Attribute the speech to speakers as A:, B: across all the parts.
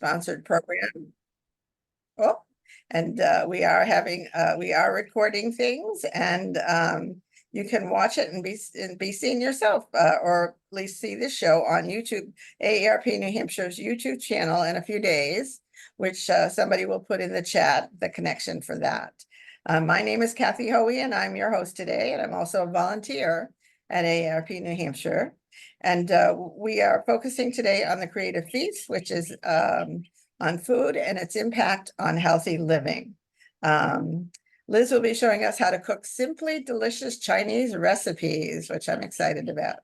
A: sponsored program. Oh, and we are recording things, and you can watch it and be seen yourself, or at least see the show on YouTube, AARP New Hampshire's YouTube channel in a few days, which somebody will put in the chat, the connection for that. My name is Kathy Hoey, and I'm your host today, and I'm also a volunteer at AARP New Hampshire. And we are focusing today on the Creative Feast, which is on food and its impact on healthy living. Liz will be showing us how to cook simply delicious Chinese recipes, which I'm excited about.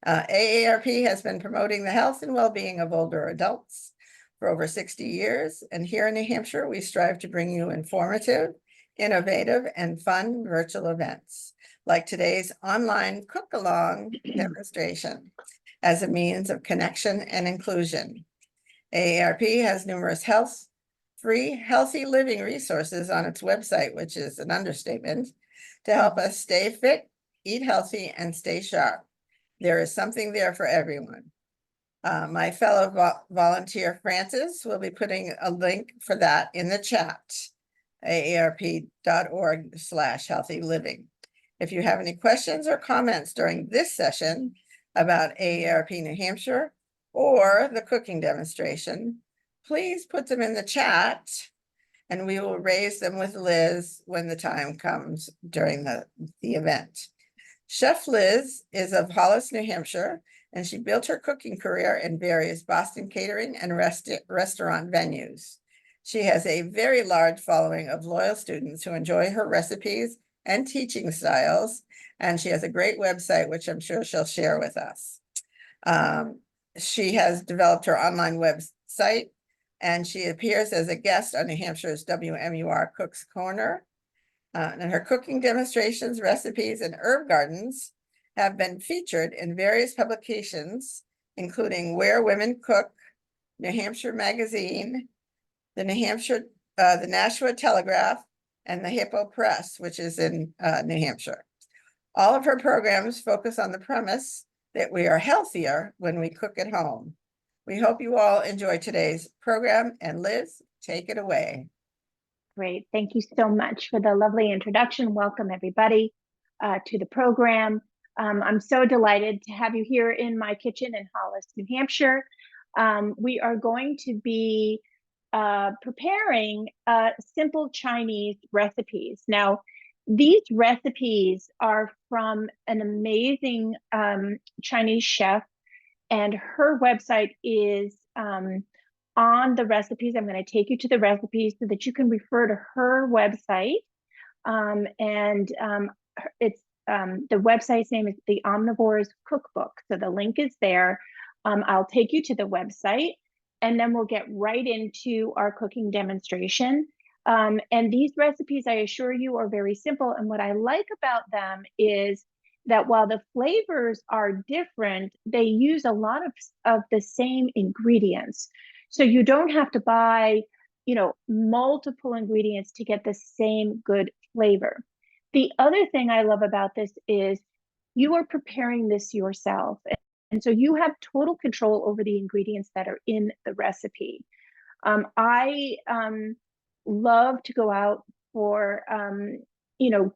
A: AARP has been promoting the health and well-being of older adults for over 60 years. And here in New Hampshire, we strive to bring you informative, innovative, and fun virtual events, like today's online cook-along demonstration, as a means of connection and inclusion. AARP has numerous free healthy living resources on its website, which is an understatement, to help us stay fit, eat healthy, and stay sharp. There is something there for everyone. My fellow volunteer Francis will be putting a link for that in the chat, aarp.org/healthy living. If you have any questions or comments during this session about AARP New Hampshire or the cooking demonstration, please put them in the chat and we will raise them with Liz when the time comes during the event. Chef Liz is of Hollis, New Hampshire, and she built her cooking career in various Boston catering and restaurant venues. She has a very large following of loyal students who enjoy her recipes and teaching styles, and she has a great website, which I'm sure she'll share with us. She has developed her online website, and she appears as a guest on New Hampshire's WMUR Cooks Corner. And her cooking demonstrations, recipes, and herb gardens have been featured in various publications, including Where Women Cook, New Hampshire Magazine, the Nashua Telegraph, and the Hippo Press, which is in New Hampshire. All of her programs focus on the premise that we are healthier when we cook at home. We hope you all enjoy today's program, and Liz, take it away.
B: Great. Thank you so much for the lovely introduction. Welcome everybody to the program. I'm so delighted to have you here in my kitchen in Hollis, New Hampshire. We are going to be preparing simple Chinese recipes. Now, these recipes are from an amazing Chinese chef, and her website is on the recipes. I'm going to take you to the recipes so that you can refer to her website. It's the website's name is The Omnivore's Cookbook. So the link is there. I'll take you to the website, and then we'll get right into our cooking demonstration. And these recipes, I assure you, are very simple. And what I like about them is that while the flavors are different, they use a lot of the same ingredients. So you don't have to buy, multiple ingredients to get the same good flavor. The other thing I love about this is you are preparing this yourself. And so you have total control over the ingredients that are in the recipe. I love to go out for,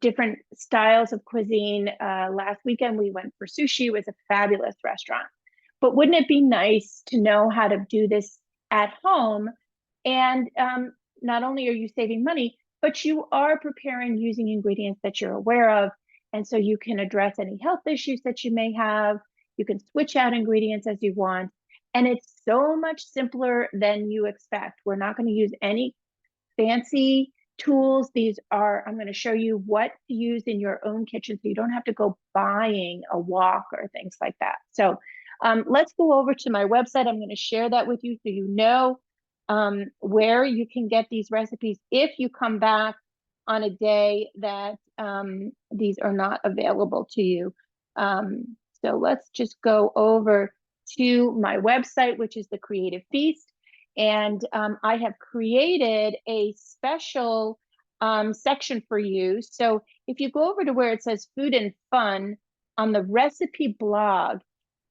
B: different styles of cuisine. Last weekend, we went for sushi. It was a fabulous restaurant. But wouldn't it be nice to know how to do this at home? And not only are you saving money, but you are preparing using ingredients that you're aware of. And so you can address any health issues that you may have. You can switch out ingredients as you want. And it's so much simpler than you expect. We're not going to use any fancy tools. I'm going to show you what to use in your own kitchen so you don't have to go buying a wok or things like that. So let's go over to my website. I'm going to share that with you so you know where you can get these recipes if you come back on a day that these are not available to you. So let's just go over to my website, which is the Creative Feast. And I have created a special section for you. So if you go over to where it says Food and Fun on the recipe blog,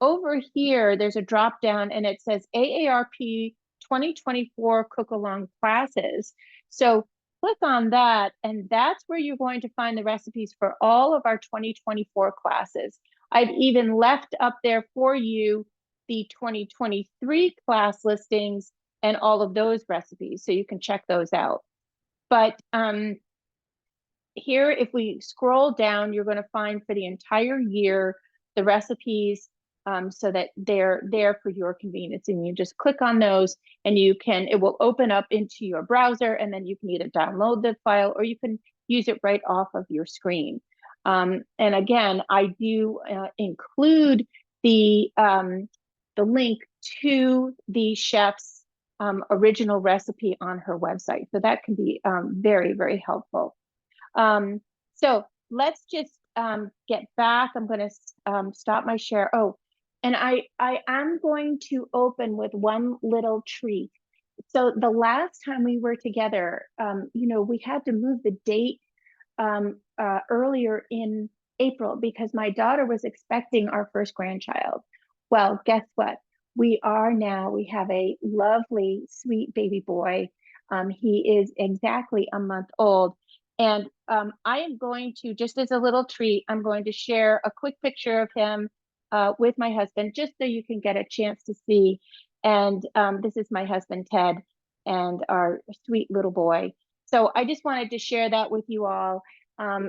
B: over here, there's a drop down and it says AARP 2024 cook along classes. So click on that, and that's where you're going to find the recipes for all of our 2024 classes. I've even left up there for you the 2023 class listings and all of those recipes, so you can check those out. But here, if we scroll down, you're going to find for the entire year the recipes, so that they're there for your convenience, and you just click on those, and it will open up into your browser, and then you can either download the file or you can use it right off of your screen. And again, I do include the link to the chef's original recipe on her website, so that can be very, very helpful. So let's just get back. I'm going to stop my share. Oh, and I am going to open with one little treat. So the last time we were together, we had to move the date earlier in April because my daughter was expecting our first grandchild. Well, guess what? We have a lovely, sweet baby boy. He is exactly a month old. And I am going to, just as a little treat, I'm going to share a quick picture of him with my husband, just so you can get a chance to see. And this is my husband, Ted, and our sweet little boy. So I just wanted to share that with you all.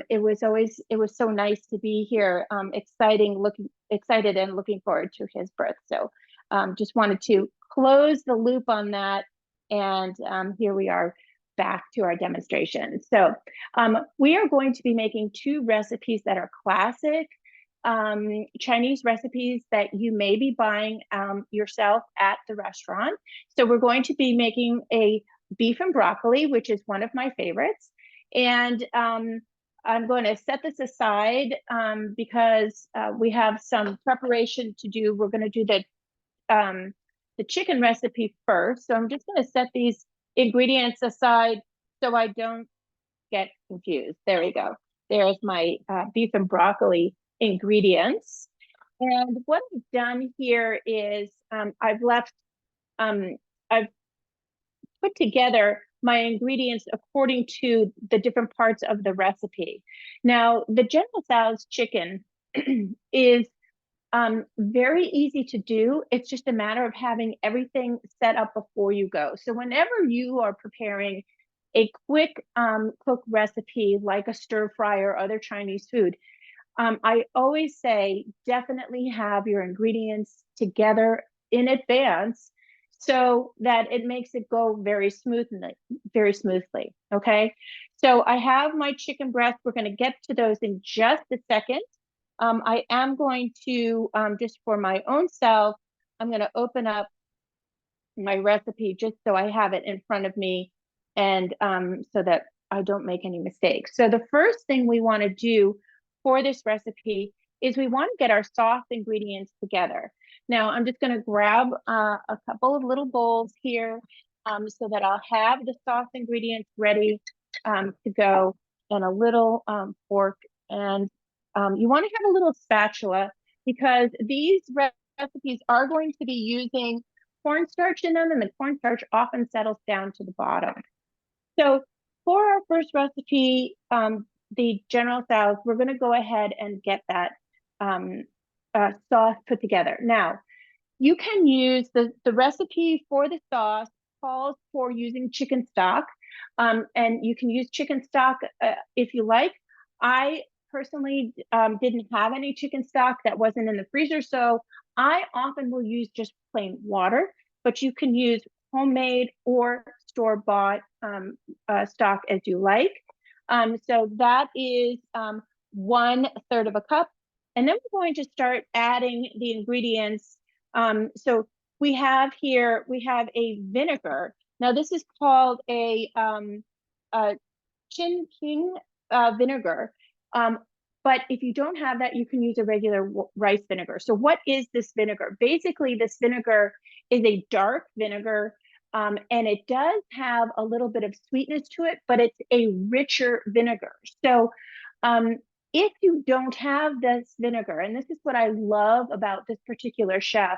B: It was so nice to be here, excited and looking forward to his birth. So just wanted to close the loop on that. And here we are back to our demonstration. So we are going to be making 2 recipes that are classic Chinese recipes that you may be buying yourself at the restaurant. So we're going to be making a beef and broccoli, which is one of my favorites. And I'm going to set this aside because we have some preparation to do. We're going to do the chicken recipe first. So I'm just going to set these ingredients aside so I don't get confused. There we go. There's my beef and broccoli ingredients. And what I've done here is I've put together my ingredients according to the different parts of the recipe. Now, the General Tso's chicken is very easy to do. It's just a matter of having everything set up before you go. So whenever you are preparing a quick cook recipe like a stir fry or other Chinese food, I always say definitely have your ingredients together in advance so that it makes it go very smoothly. Okay, so I have my chicken breast. We're going to get to those in just a second. I am going to, just for my own self, I'm going to open up my recipe just so I have it in front of me, and so that I don't make any mistakes. So the first thing we want to do for this recipe is we want to get our soft ingredients together. Now I'm just going to grab a couple of little bowls here so that I'll have the soft ingredients ready to go, and a little fork. And you want to have a little spatula because these recipes are going to be using cornstarch in them, and the cornstarch often settles down to the bottom. So for our first recipe, the General Tso's, we're going to go ahead and get that sauce put together. Now, you can use the recipe for the sauce calls for using chicken stock, and you can use chicken stock if you like. I personally didn't have any chicken stock that wasn't in the freezer, so I often will use just plain water, but you can use homemade or store-bought stock as you like. So that is 1/3 of a cup. And then we're going to start adding the ingredients. So we have a vinegar. Now this is called a Chin King vinegar. But if you don't have that, you can use a regular rice vinegar. So what is this vinegar? Basically, this vinegar is a dark vinegar, and it does have a little bit of sweetness to it, but it's a richer vinegar. So if you don't have this vinegar, and this is what I love about this particular chef,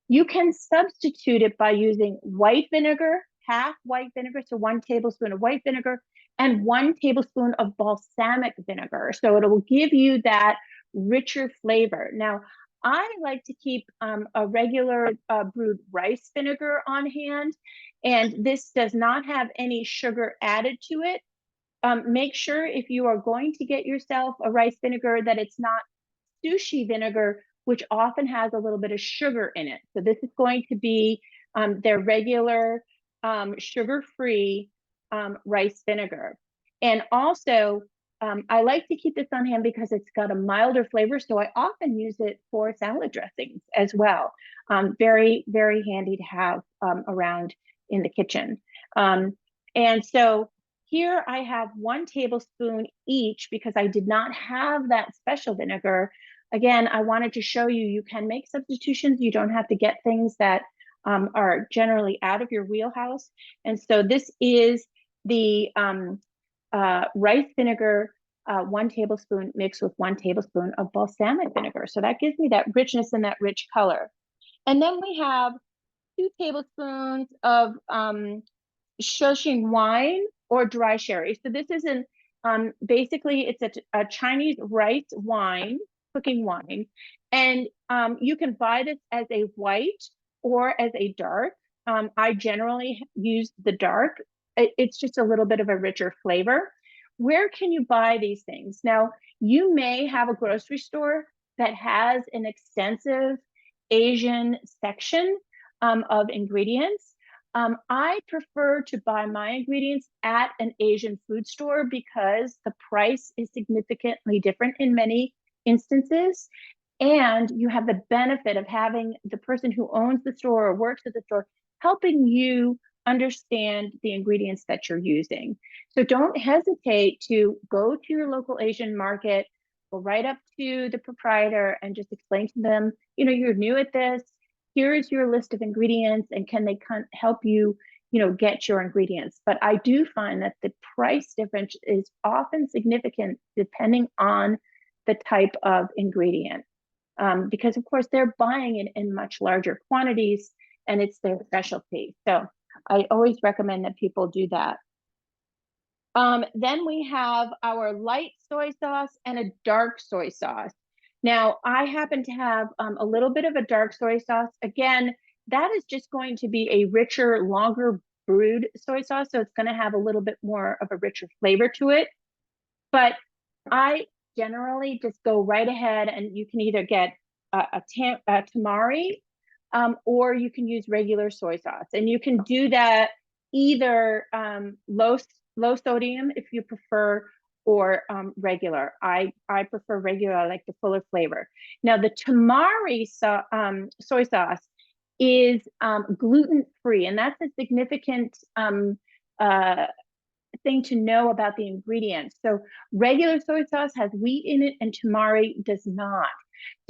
B: You can substitute it by using white vinegar, half white vinegar, so 1 tablespoon of white vinegar, and 1 tablespoon of balsamic vinegar. So it will give you that richer flavor. Now, I like to keep a regular brewed rice vinegar on hand, and this does not have any sugar added to it. Make sure if you are going to get yourself a rice vinegar that it's not sushi vinegar, which often has a little bit of sugar in it. So this is going to be their regular sugar-free rice vinegar. And also, I like to keep this on hand because it's got a milder flavor. So I often use it for salad dressings as well. Very, very handy to have around in the kitchen. And so here I have 1 tablespoon each because I did not have that special vinegar. Again, I wanted to show you, you can make substitutions. You don't have to get things that are generally out of your wheelhouse. And so this is the rice vinegar, 1 tablespoon mixed with 1 tablespoon of balsamic vinegar. So that gives me that richness and that rich color. And then we have 2 tablespoons of shoshing wine or dry sherry. So this is basically it's a Chinese rice wine, cooking wine. And you can buy this as a white or as a dark. I generally use the dark. It's just a little bit of a richer flavor. Where can you buy these things? Now, you may have a grocery store that has an extensive Asian section of ingredients. I prefer to buy my ingredients at an Asian food store because the price is significantly different in many instances. And you have the benefit of having the person who owns the store or works at the store helping you understand the ingredients that you're using. So don't hesitate to go to your local Asian market, go right up to the proprietor and just explain to them, you know, you're new at this. Here's your list of ingredients, and can they help you, you know, get your ingredients. But I do find that the price difference is often significant depending on the type of ingredient. Because of course they're buying it in much larger quantities and it's their specialty. So I always recommend that people do that. Then we have our light soy sauce and a dark soy sauce. Now, I happen to have a little bit of a dark soy sauce. Again, that is just going to be a richer, longer brewed soy sauce. So it's going to have a little bit more of a richer flavor to it. But I generally just go right ahead and you can either get a tamari or you can use regular soy sauce. And you can do that either low sodium if you prefer, or regular. I prefer regular. I like the fuller flavor. Now the tamari soy sauce is gluten-free, and that's a significant thing to know about the ingredients. So regular soy sauce has wheat in it and tamari does not.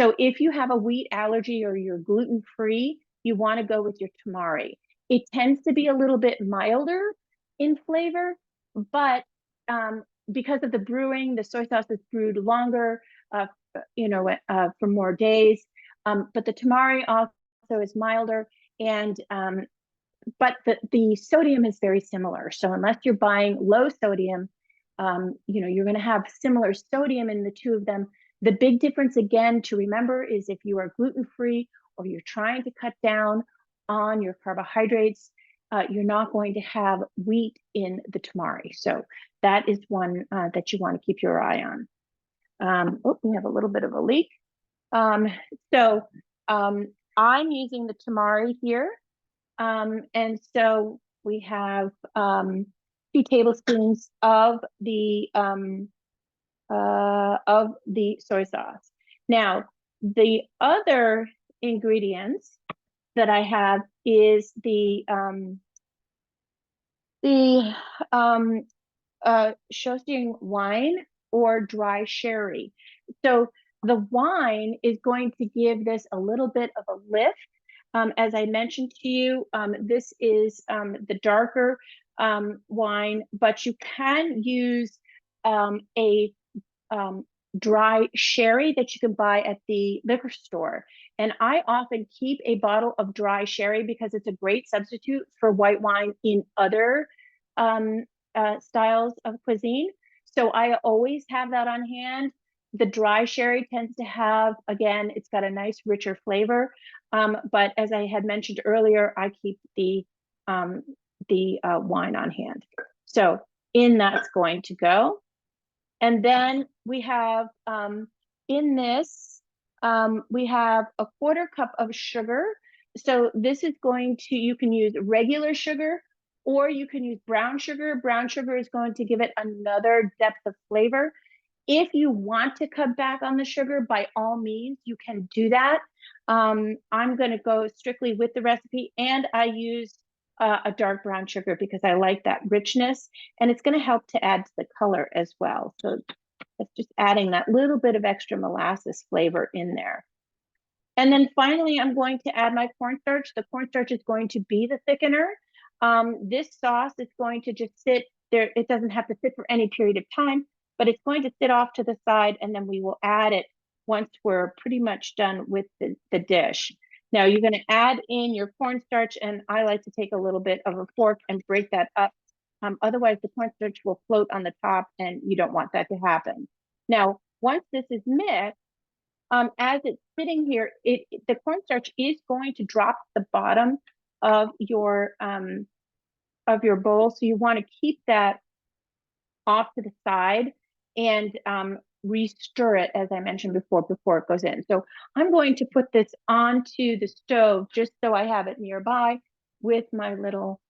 B: So if you have a wheat allergy or you're gluten-free, you want to go with your tamari. It tends to be a little bit milder in flavor, but because of the brewing, the soy sauce is brewed longer, for more days. But the tamari also is milder, and but the sodium is very similar. So unless you're buying low sodium, you're going to have similar sodium in the two of them. The big difference again to remember is if you are gluten-free or you're trying to cut down on your carbohydrates, you're not going to have wheat in the tamari. So that is one that you want to keep your eye on. We have a little bit of a leak. So I'm using the tamari here. And so we have 2 tablespoons of the soy sauce. Now, the other ingredients that I have is the Shoestring wine or dry sherry. So the wine is going to give this a little bit of a lift. As I mentioned to you, this is the darker wine, but you can use a dry sherry that you can buy at the liquor store. And I often keep a bottle of dry sherry because it's a great substitute for white wine in other styles of cuisine. So I always have that on hand. The dry sherry tends to have, again, it's got a nice richer flavor. But as I had mentioned earlier, I keep the wine on hand. So in that's going to go. And then we have in this, we have a 1/4 cup of sugar. So this is going to, you can use regular sugar or you can use brown sugar. Brown sugar is going to give it another depth of flavor. If you want to cut back on the sugar, by all means, you can do that. I'm going to go strictly with the recipe, and I use a dark brown sugar because I like that richness, and it's going to help to add to the color as well. So it's just adding that little bit of extra molasses flavor in there. And then finally, I'm going to add my cornstarch. The cornstarch is going to be the thickener. This sauce is going to just sit there. It doesn't have to sit for any period of time, but it's going to sit off to the side, and then we will add it once we're pretty much done with the dish. Now you're going to add in your cornstarch, and I like to take a little bit of a fork and break that up. Otherwise, the cornstarch will float on the top, and you don't want that to happen. Now, once this is mixed, as it's sitting here, the cornstarch is going to drop the bottom of your bowl, so you want to keep that off to the side and re-stir it, as I mentioned before it goes in. So I'm going to put this onto the stove just so I have it nearby with my little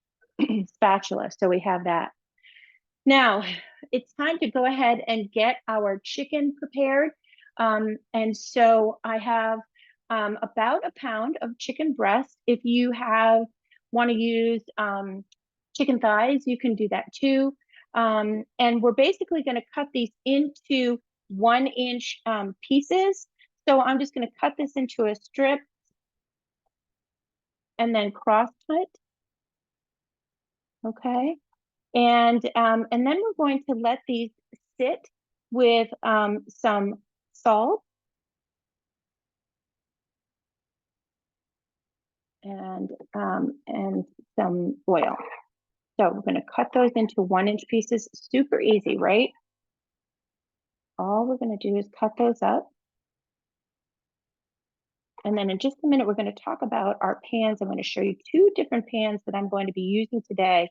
B: spatula. So we have that. Now it's time to go ahead and get our chicken prepared. And so I have about 1 pound of chicken breast. If you want to use chicken thighs, you can do that too. And we're basically going to cut these into 1-inch pieces. So I'm just going to cut this into a strip and then cross cut. Okay. And then we're going to let these sit with some salt and some oil. So we're going to cut those into 1-inch pieces. Super easy, right? All we're going to do is cut those up. And then in just a minute, we're going to talk about our pans. I'm going to show you 2 different pans that I'm going to be using today.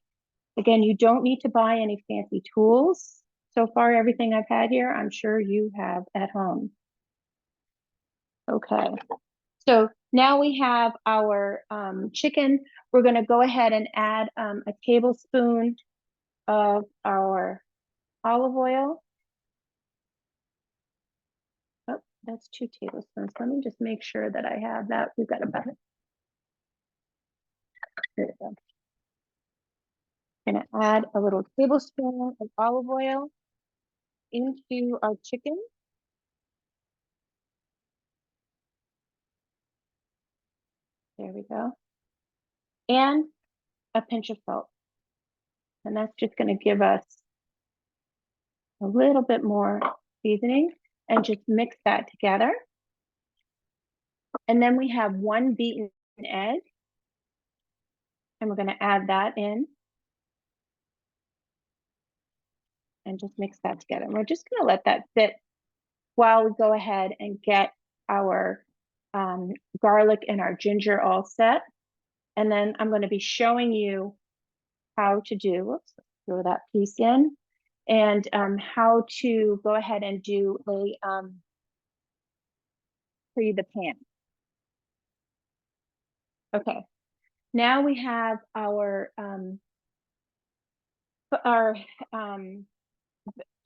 B: Again, you don't need to buy any fancy tools. So far, everything I've had here, I'm sure you have at home. Okay, so now we have our chicken. We're going to go ahead and add a tablespoon of our olive oil. Oh, that's 2 tablespoons. Let me just make sure that I have that. We've got about it. There we go. I'm going to add a little tablespoon of olive oil into our chicken. There we go. And a pinch of salt. And that's just going to give us a little bit more seasoning, and just mix that together. And then we have 1 beaten egg, and we're going to add that in and just mix that together. And we're just going to let that sit while we go ahead and get our garlic and our ginger all set. And then I'm going to be showing you how to do, whoops, throw that piece in, and how to go ahead and do a pre the pan. Okay, now we have our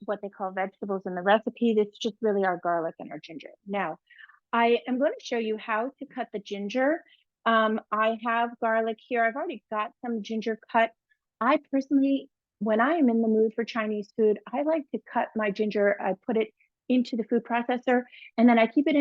B: what they call vegetables in the recipe. It's just really our garlic and our ginger. Now, I am going to show you how to cut the ginger. I have garlic here. I've already got some ginger cut. I personally, when I am in the mood for Chinese food, I like to cut my ginger. I put it into the food processor, and then I keep it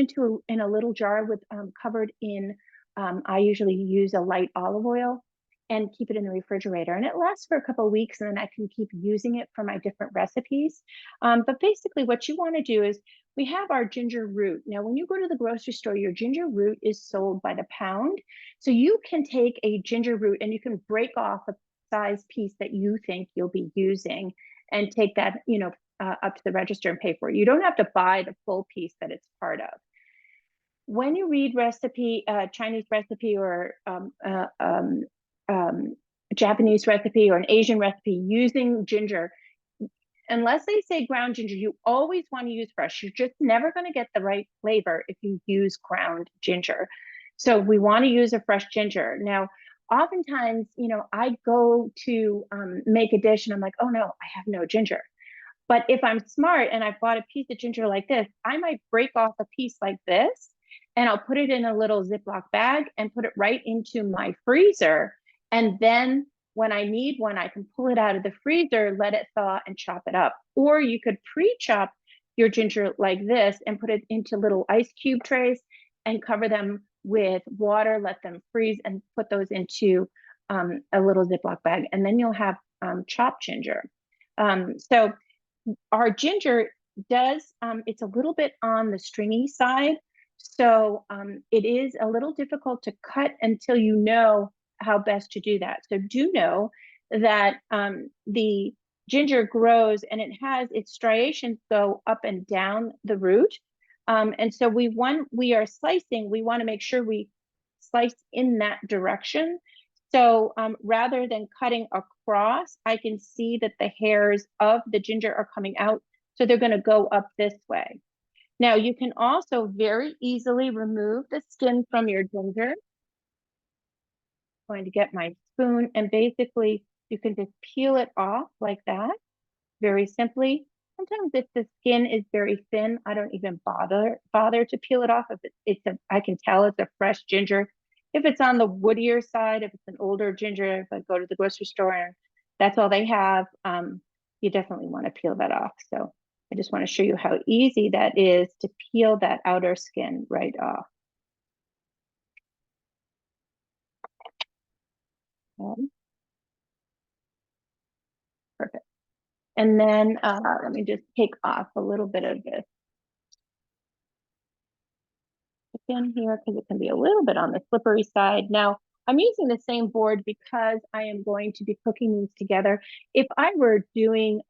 B: in a little jar with covered in. I usually use a light olive oil, and keep it in the refrigerator. And it lasts for a couple of weeks, and then I can keep using it for my different recipes. But basically what you want to do is we have our ginger root. Now, when you go to the grocery store, your ginger root is sold by the pound. So you can take a ginger root and you can break off a size piece that you think you'll be using and take that, up to the register and pay for it. You don't have to buy the full piece that it's part of. When you read Chinese recipe or Japanese recipe or an Asian recipe using ginger, unless they say ground ginger, you always want to use fresh. You're just never going to get the right flavor if you use ground ginger. So we want to use a fresh ginger. Now, oftentimes, I go to make a dish and I'm like, oh no, I have no ginger. But if I'm smart and I've bought a piece of ginger like this, I might break off a piece like this and I'll put it in a little Ziploc bag and put it right into my freezer. And then when I need one, I can pull it out of the freezer, let it thaw, and chop it up. Or you could pre-chop your ginger like this and put it into little ice cube trays and cover them with water, let them freeze, and put those into a little Ziploc bag. And then you'll have chopped ginger. So our ginger does, it's a little bit on the stringy side. So it is a little difficult to cut until you know how best to do that. So do know that the ginger grows and it has its striations go up and down the root. And so we are slicing, we want to make sure we slice in that direction. So rather than cutting across, I can see that the hairs of the ginger are coming out. So they're going to go up this way. Now you can also very easily remove the skin from your ginger. I'm going to get my spoon and basically you can just peel it off like that, very simply. Sometimes if the skin is very thin, I don't even bother to peel it off. If I can tell it's a fresh ginger. If it's on the woodier side, if it's an older ginger, if I go to the grocery store and that's all they have, you definitely want to peel that off. So I just want to show you how easy that is to peel that outer skin right off. Okay. Perfect. And then let me just take off a little bit of this in here because it can be a little bit on the slippery side. Now, I'm using the same board because I am going to be cooking these together. If I were doing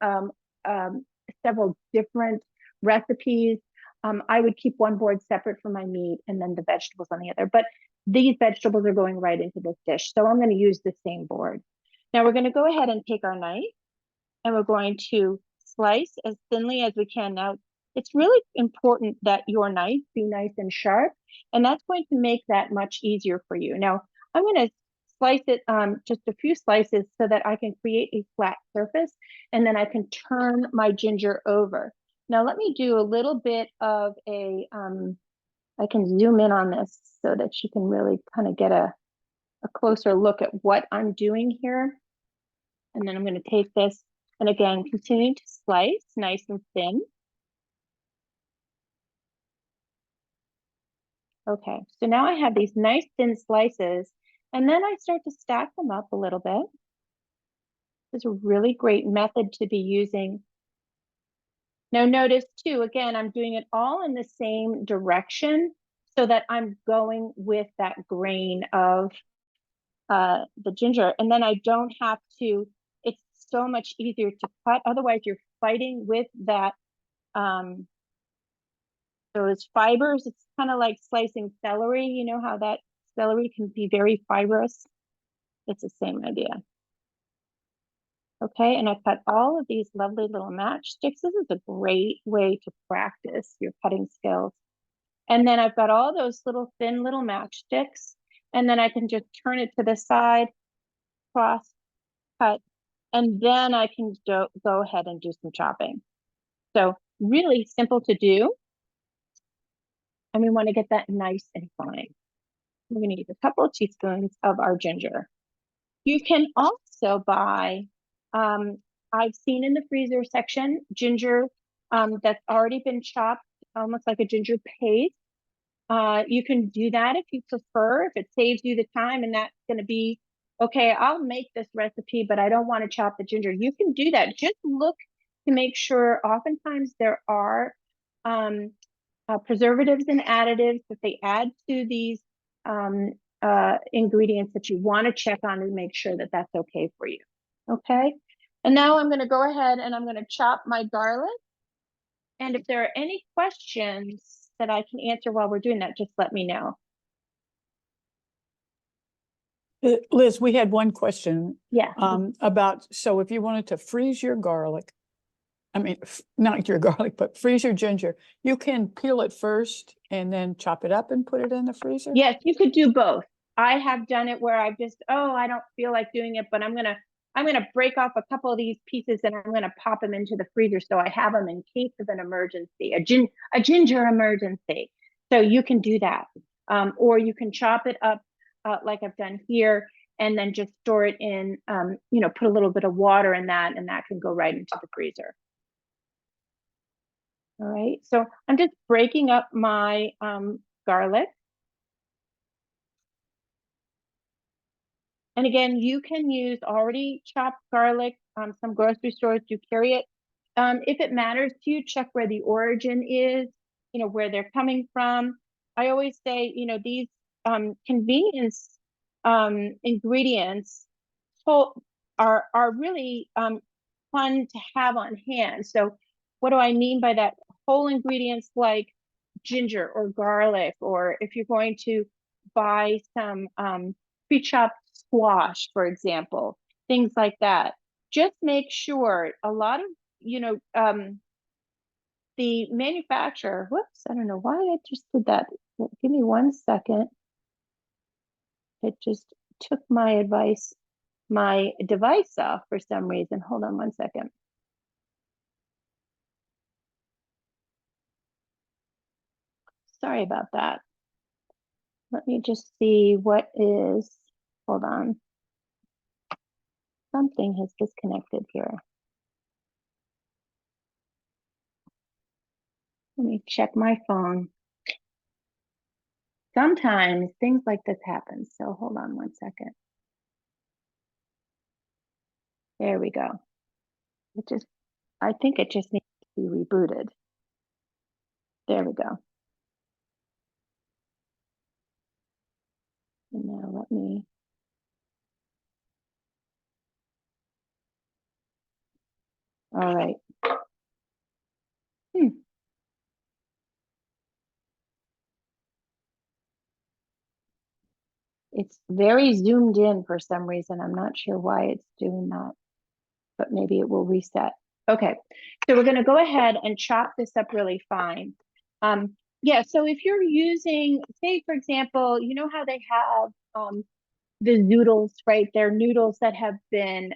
B: several different recipes, I would keep one board separate for my meat and then the vegetables on the other. But these vegetables are going right into this dish. So I'm going to use the same board. Now we're going to go ahead and take our knife and we're going to slice as thinly as we can. Now, it's really important that your knife be nice and sharp, and that's going to make that much easier for you. Now, I'm going to slice it just a few slices so that I can create a flat surface, and then I can turn my ginger over. Now, let me do a little bit of I can zoom in on this so that you can really kind of get a closer look at what I'm doing here. And then I'm going to take this and again, continue to slice nice and thin. Okay, so now I have these nice thin slices, and then I start to stack them up a little bit. This is a really great method to be using. Now notice too, again, I'm doing it all in the same direction so that I'm going with that grain of the ginger, and then I don't have to, it's so much easier to cut. Otherwise you're fighting with that those fibers. It's kind of like slicing celery. You know how that celery can be very fibrous? It's the same idea. Okay, and I cut all of these lovely little matchsticks. This is a great way to practice your cutting skills. And then I've got all those little thin little matchsticks, and then I can just turn it to the side, cross, cut, and then I can go ahead and do some chopping. So really simple to do. And we want to get that nice and fine. We're going to use a couple of teaspoons of our ginger. You can also buy, I've seen in the freezer section, ginger that's already been chopped, almost like a ginger paste. You can do that if you prefer, if it saves you the time, and that's going to be okay, I'll make this recipe, but I don't want to chop the ginger. You can do that. Just look to make sure. Oftentimes there are preservatives and additives that they add to these ingredients that you want to check on and make sure that that's okay for you. Okay. And now I'm going to go ahead and I'm going to chop my garlic. And if there are any questions that I can answer while we're doing that, just let me know.
C: Liz, we had one question.
B: Yeah.
C: About, so if you wanted to freeze your garlic, I mean, not your garlic, but freeze your ginger, you can peel it first and then chop it up and put it in the freezer?
B: Yes, you could do both. I have done it where I've just, oh, I don't feel like doing it, but I'm gonna break off a couple of these pieces and I'm gonna pop them into the freezer so I have them in case of an emergency, a ginger emergency. So you can do that, or you can chop it up like I've done here, and then just store it in, put a little bit of water in that, and that can go right into the freezer. All right, so I'm just breaking up my garlic. And again, you can use already chopped garlic. Some grocery stores do carry it. If it matters to you, check where the origin is, where they're coming from. I always say, these convenience ingredients are really fun to have on hand. So what do I mean by that? Whole ingredients like ginger or garlic, or if you're going to buy some pre-chopped squash, for example, things like that. Just make sure a lot of, the manufacturer, whoops, I don't know why I just did that. Give me 1 second. It just took my device off for some reason. Hold on 1 second. Sorry about that. Let me just see what is, hold on. Something has disconnected here. Let me check my phone. Sometimes things like this happen. So hold on 1 second. There we go. I think it just needs to be rebooted. There we go. And now let me. All right. It's very zoomed in for some reason. I'm not sure why it's doing that, but maybe it will reset. Okay, so we're going to go ahead and chop this up really fine. Yeah, so if you're using, say, for example, you know how they have the noodles, right? They're noodles that have been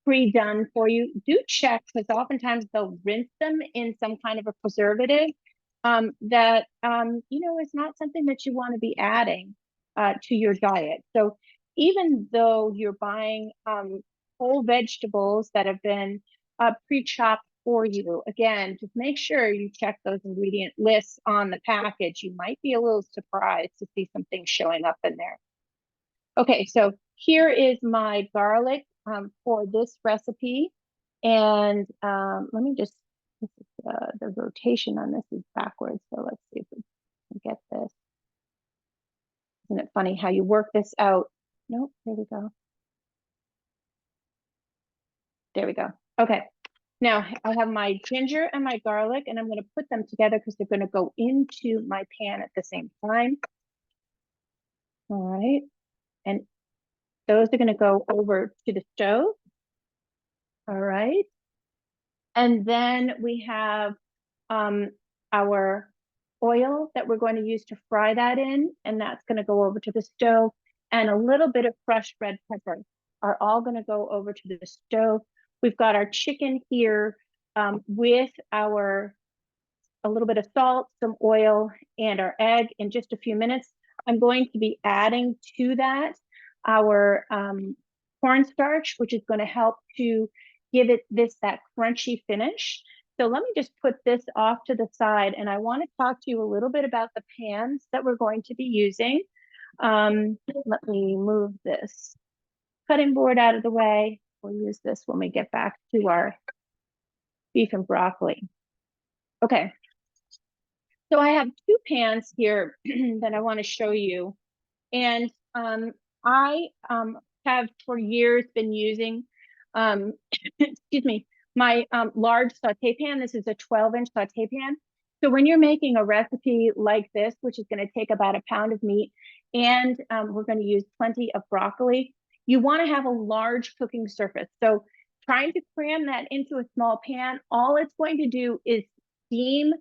B: pre-done for you. Do check, because oftentimes they'll rinse them in some kind of a preservative that is not something that you want to be adding to your diet. So even though you're buying whole vegetables that have been pre-chopped for you, again, just make sure you check those ingredient lists on the package. You might be a little surprised to see some things showing up in there. Okay, so here is my garlic for this recipe. And let me just, the rotation on this is backwards. So let's see if we can get this. Isn't it funny how you work this out? Nope, there we go. There we go. Okay, now I have my ginger and my garlic, and I'm going to put them together because they're going to go into my pan at the same time. All right, and those are going to go over to the stove. All right. And then we have our oil that we're going to use to fry that in, and that's going to go over to the stove. And a little bit of fresh red pepper are all going to go over to the stove. We've got our chicken here with a little bit of salt, some oil, and our egg. In just a few minutes, I'm going to be adding to that our cornstarch, which is going to help to give it that crunchy finish. So let me just put this off to the side, and I want to talk to you a little bit about the pans that we're going to be using. Let me move this cutting board out of the way. We'll use this when we get back to our beef and broccoli. Okay. So I have two pans here that I want to show you. And I have for years been using, excuse me, my large saute pan. This is a 12-inch saute pan. So when you're making a recipe like this, which is going to take about a pound of meat, and we're going to use plenty of broccoli, you want to have a large cooking surface. So trying to cram that into a small pan, all it's going to do is steam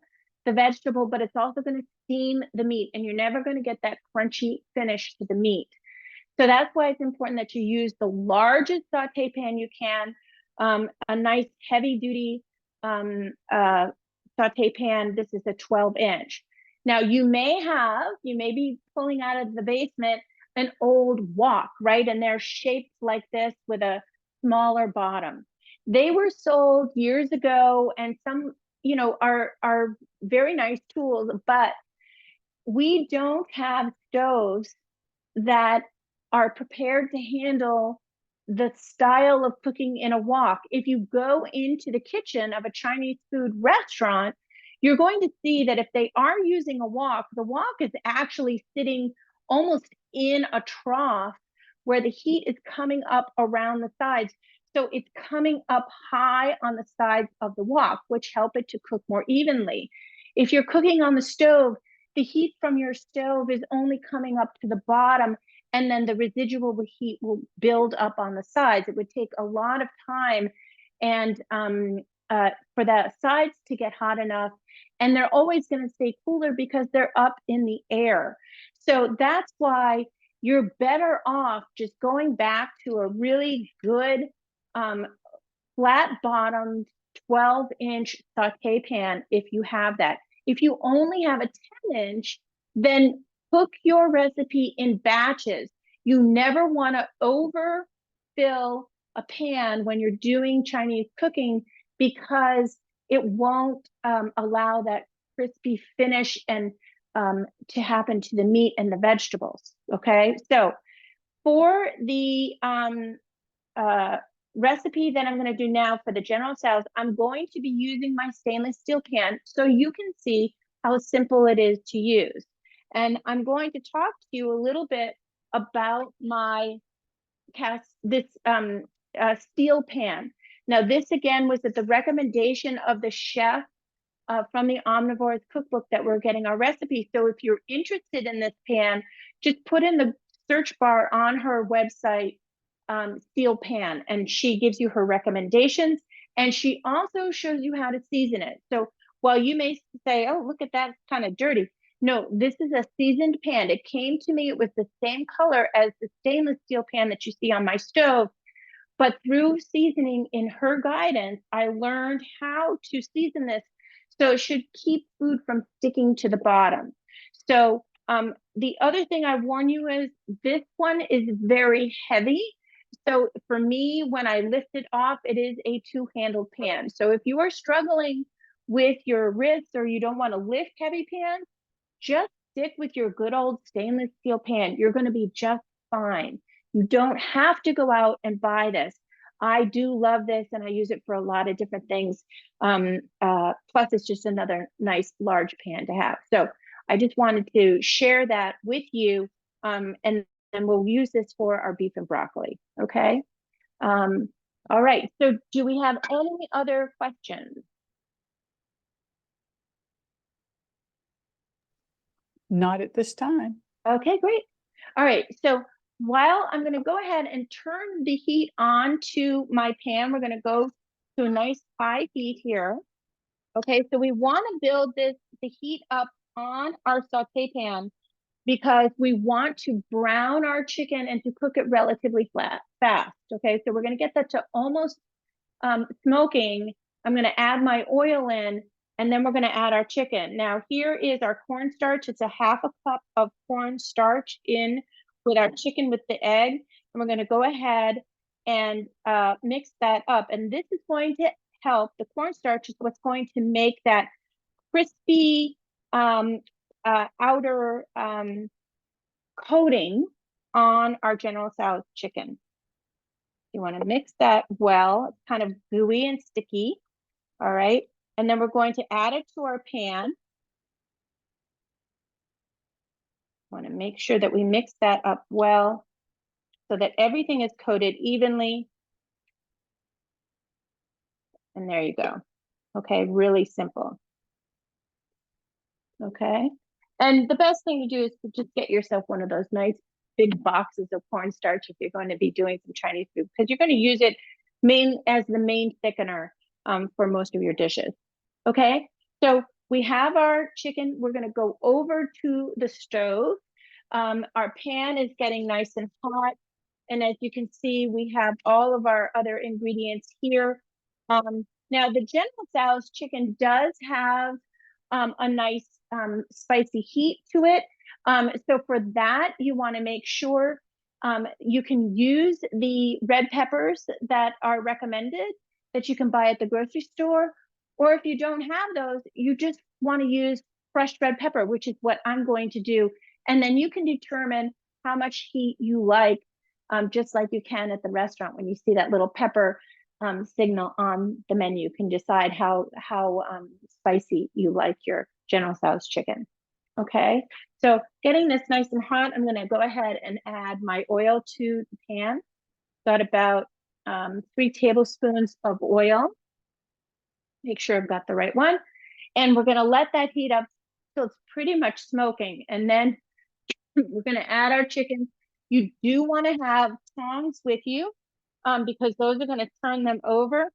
B: the vegetable, but it's also going to steam the meat, and you're never going to get that crunchy finish to the meat. So that's why it's important that you use the largest saute pan you can, a nice heavy duty saute pan. This is a 12-inch. Now you may be pulling out of the basement an old wok, right? And they're shaped like this with a smaller bottom. They were sold years ago, and some, are very nice tools, but we don't have stoves that are prepared to handle the style of cooking in a wok. If you go into the kitchen of a Chinese food restaurant, you're going to see that if they are using a wok, the wok is actually sitting almost in a trough where the heat is coming up around the sides. So it's coming up high on the sides of the wok, which help it to cook more evenly. If you're cooking on the stove, the heat from your stove is only coming up to the bottom, and then the residual heat will build up on the sides. It would take a lot of time and for the sides to get hot enough, and they're always going to stay cooler because they're up in the air. So that's why you're better off just going back to a really good flat bottomed 12-inch saute pan if you have that. If you only have a 10-inch, then cook your recipe in batches. You never want to overfill a pan when you're doing Chinese cooking, because it won't allow that crispy finish and to happen to the meat and the vegetables. Okay, so for the recipe that I'm going to do now for the General Tso's, I'm going to be using my stainless steel pan so you can see how simple it is to use. And I'm going to talk to you a little bit about my steel pan. Now, this again was at the recommendation of the chef from the Omnivores cookbook that we're getting our recipe. So if you're interested in this pan, just put in the search bar on her website, steel pan, and she gives you her recommendations, and she also shows you how to season it. So while you may say, oh, look at that, it's kind of dirty. No, this is a seasoned pan. It came to me, it was the same color as the stainless steel pan that you see on my stove. But through seasoning in her guidance, I learned how to season this so it should keep food from sticking to the bottom. So the other thing I warn you is this one is very heavy. So for me, when I lift it off, it is a two-handled pan. So if you are struggling with your wrists or you don't want to lift heavy pans, just stick with your good old stainless steel pan. You're going to be just fine. You don't have to go out and buy this. I do love this, and I use it for a lot of different things. Plus, it's just another nice large pan to have. So I just wanted to share that with you, and we'll use this for our beef and broccoli. Okay. All right. So do we have any other questions?
C: Not at this time.
B: Okay, great. All right. So while I'm going to go ahead and turn the heat on to my pan, we're going to go to a nice high heat here. Okay, so we want to build the heat up on our saute pan because we want to brown our chicken and to cook it relatively fast. Okay, so we're going to get that to almost smoking. I'm going to add my oil in, and then we're going to add our chicken. Now here is our cornstarch. It's a half a cup of cornstarch in with our chicken with the egg. And we're going to go ahead and mix that up. And this is going to help. The cornstarch is what's going to make that crispy outer coating on our General Tso's chicken. You want to mix that well. It's kind of gooey and sticky. All right. And then we're going to add it to our pan. Want to make sure that we mix that up well so that everything is coated evenly. And there you go. Okay, really simple. Okay. And the best thing to do is to just get yourself one of those nice big boxes of cornstarch if you're going to be doing some Chinese food, because you're going to use it as the main thickener for most of your dishes. Okay, so we have our chicken. We're going to go over to the stove. Our pan is getting nice and hot. And as you can see, we have all of our other ingredients here. Now, the General Tso's chicken does have a nice spicy heat to it. So for that, you want to make sure you can use the red peppers that are recommended that you can buy at the grocery store. Or if you don't have those, you just want to use fresh red pepper, which is what I'm going to do. And then you can determine how much heat you like, just like you can at the restaurant. When you see that little pepper signal on the menu, you can decide how spicy you like your General Tso's chicken. Okay, so getting this nice and hot, I'm going to go ahead and add my oil to the pan. Got about 3 tablespoons of oil. Make sure I've got the right one. And we're going to let that heat up till it's pretty much smoking. And then we're going to add our chicken. You do want to have tongs with you because those are going to turn them over.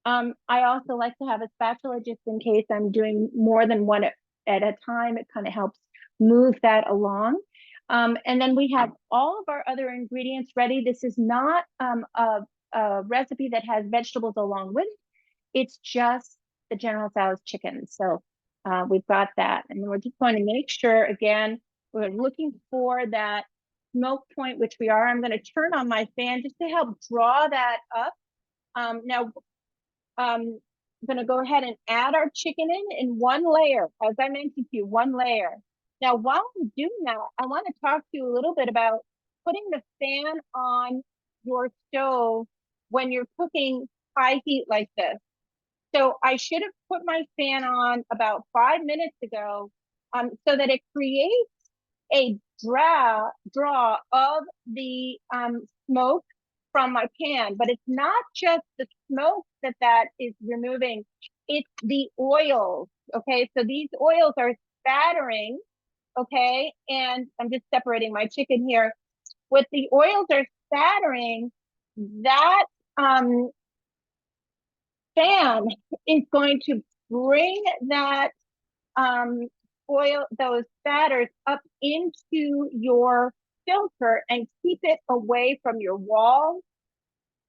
B: I also like to have a spatula just in case I'm doing more than one at a time. It kind of helps move that along. And then we have all of our other ingredients ready. This is not a recipe that has vegetables along with it. It's just the General Tso's chicken. So we've got that. And we're just going to make sure, again, we're looking for that smoke point, which we are. I'm going to turn on my fan just to help draw that up. Now, I'm going to go ahead and add our chicken in one layer. As I mentioned to you, one layer. Now, while I'm doing that, I want to talk to you a little bit about putting the fan on your stove when you're cooking high heat like this. So I should have put my fan on about 5 minutes ago so that it creates a draw of the smoke from my pan. But it's not just the smoke that is removing, it's the oils. Okay, so these oils are spattering. Okay, and I'm just separating my chicken here. With the oils are spattering, that fan is going to bring that oil, those spatters up into your filter and keep it away from your walls,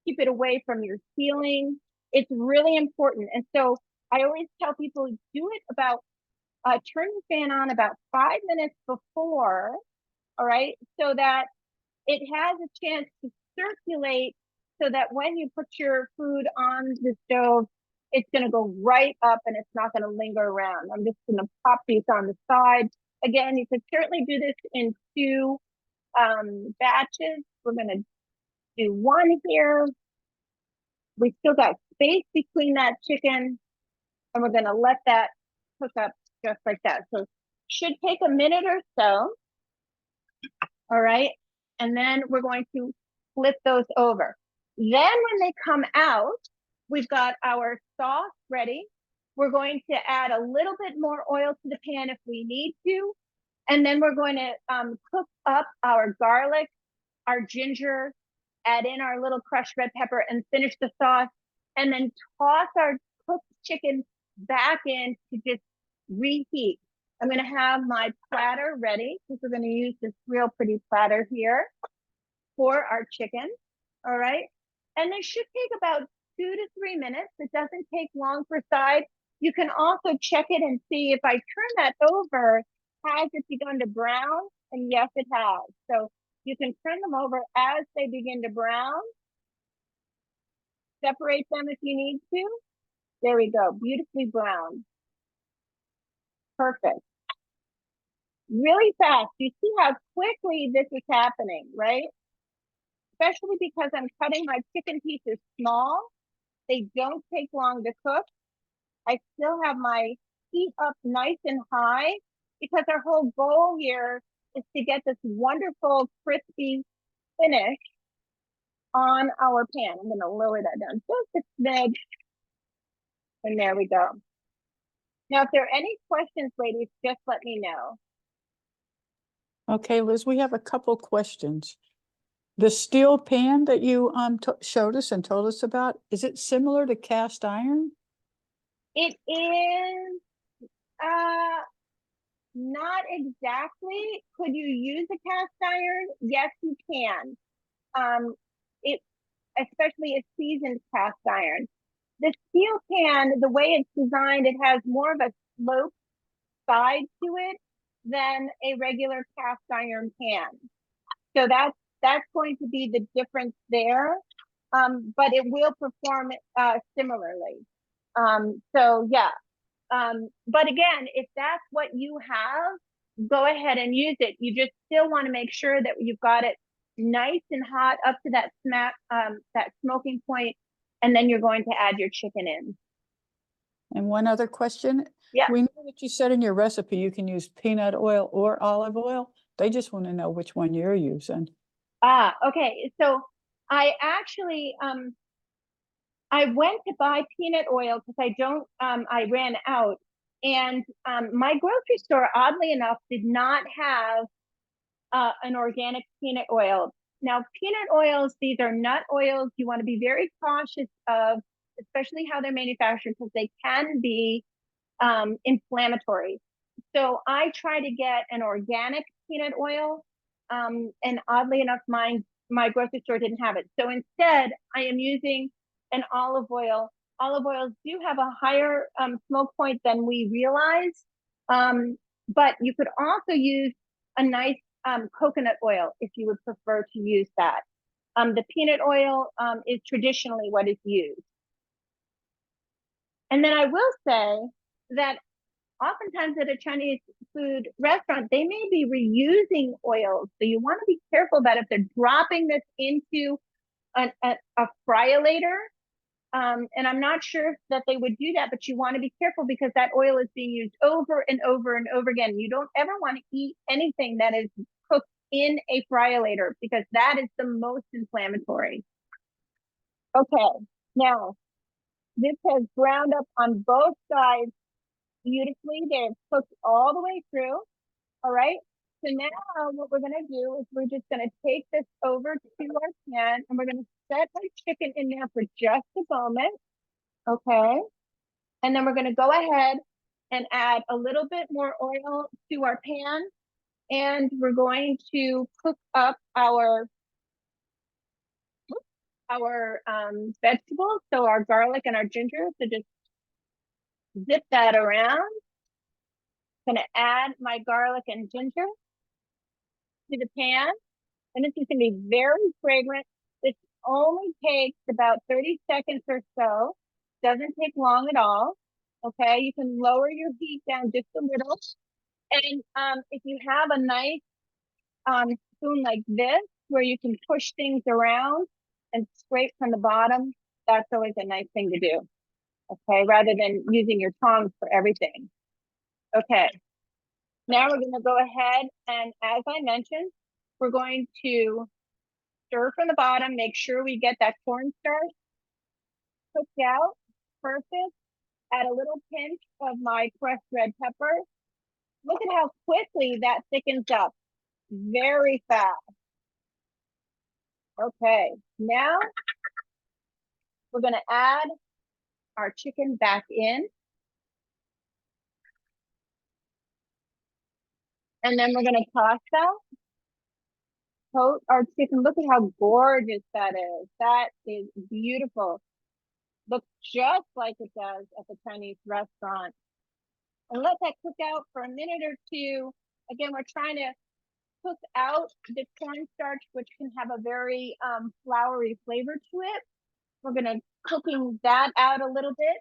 B: keep it away from your ceiling. It's really important. And so I always tell people, do it about, turn the fan on about 5 minutes before, all right, so that it has a chance to circulate so that when you put your food on the stove, it's going to go right up and it's not going to linger around. I'm just going to pop these on the side. Again, you could certainly do this in 2 batches. We're going to do 1 here. We still got space between that chicken, and we're going to let that cook up just like that. So should take a minute or so. All right. And then we're going to flip those over. Then when they come out, we've got our sauce ready. We're going to add a little bit more oil to the pan if we need to. And then we're going to cook up our garlic, our ginger, add in our little crushed red pepper and finish the sauce. And then toss our cooked chicken back in to just reheat. I'm going to have my platter ready because we're going to use this real pretty platter here for our chicken. All right. And they should take about 2 to 3 minutes. It doesn't take long for side. You can also check it and see if I turn that over, has it begun to brown? And yes, it has. So you can turn them over as they begin to brown. Separate them if you need to. There we go. Beautifully browned. Perfect. really fast. You see how quickly this is happening, right? Especially because I'm cutting my chicken pieces small. They don't take long to cook. I still have my heat up nice and high because our whole goal here is to get this wonderful crispy finish on our pan. I'm going to lower that down just a smidge. And there we go. Now, if there are any questions, ladies, just let me know.
C: Okay, Liz, we have a couple questions. The steel pan that you showed us and told us about, is it similar to cast iron?
B: It is not exactly. Could you use a cast iron? Yes, you can. It especially a seasoned cast iron. The steel pan, the way it's designed, it has more of a slope side to it than a regular cast iron pan. So that's going to be the difference there. But it will perform similarly. So yeah. But again, if that's what you have, go ahead and use it. You just still want to make sure that you've got it nice and hot up to that that smoking point, and then you're going to add your chicken in.
C: And one other question.
B: Yeah.
C: We know that you said in your recipe you can use peanut oil or olive oil. They just want to know which one you're using.
B: Okay. So I actually I went to buy peanut oil because I ran out. And my grocery store, oddly enough, did not have an organic peanut oil. Now, peanut oils, these are nut oils. You want to be very cautious of, especially how they're manufactured, because they can be inflammatory. So I try to get an organic peanut oil. And oddly enough, my grocery store didn't have it. So instead, I am using an olive oil. Olive oils do have a higher smoke point than we realize. But you could also use a nice coconut oil if you would prefer to use that. The peanut oil is traditionally what is used. And then I will say that oftentimes at a Chinese food restaurant, they may be reusing oils. So you want to be careful that if they're dropping this into a fryolator, and I'm not sure that they would do that, but you want to be careful because that oil is being used over and over and over again. You don't ever want to eat anything that is cooked in a fryolator because that is the most inflammatory. Okay, now this has browned up on both sides beautifully. They've cooked all the way through. All right. So now what we're going to do is we're just going to take this over to our pan and we're going to set our chicken in there for just a moment. Okay. And then we're going to go ahead and add a little bit more oil to our pan. And we're going to cook up our vegetables. So our garlic and our ginger. So just zip that around. Going to add my garlic and ginger to the pan. And this is going to be very fragrant. This only takes about 30 seconds or so. Doesn't take long at all. Okay, you can lower your heat down just a little. And if you have a nice spoon like this, where you can push things around and scrape from the bottom, that's always a nice thing to do. Okay, rather than using your tongs for everything. Okay, now we're going to go ahead and, as I mentioned, we're going to stir from the bottom, make sure we get that cornstarch cooked out, perfect. Add a little pinch of my crushed red pepper. Look at how quickly that thickens up, very fast. Okay, now we're gonna add our chicken back in. And then we're gonna toss that. Coat our chicken. Look at how gorgeous that is. That is beautiful. Looks just like it does at the Chinese restaurant. And let that cook out for a minute or two. Again, we're trying to cook out the cornstarch, which can have a very floury flavor to it. We're gonna cooking that out a little bit.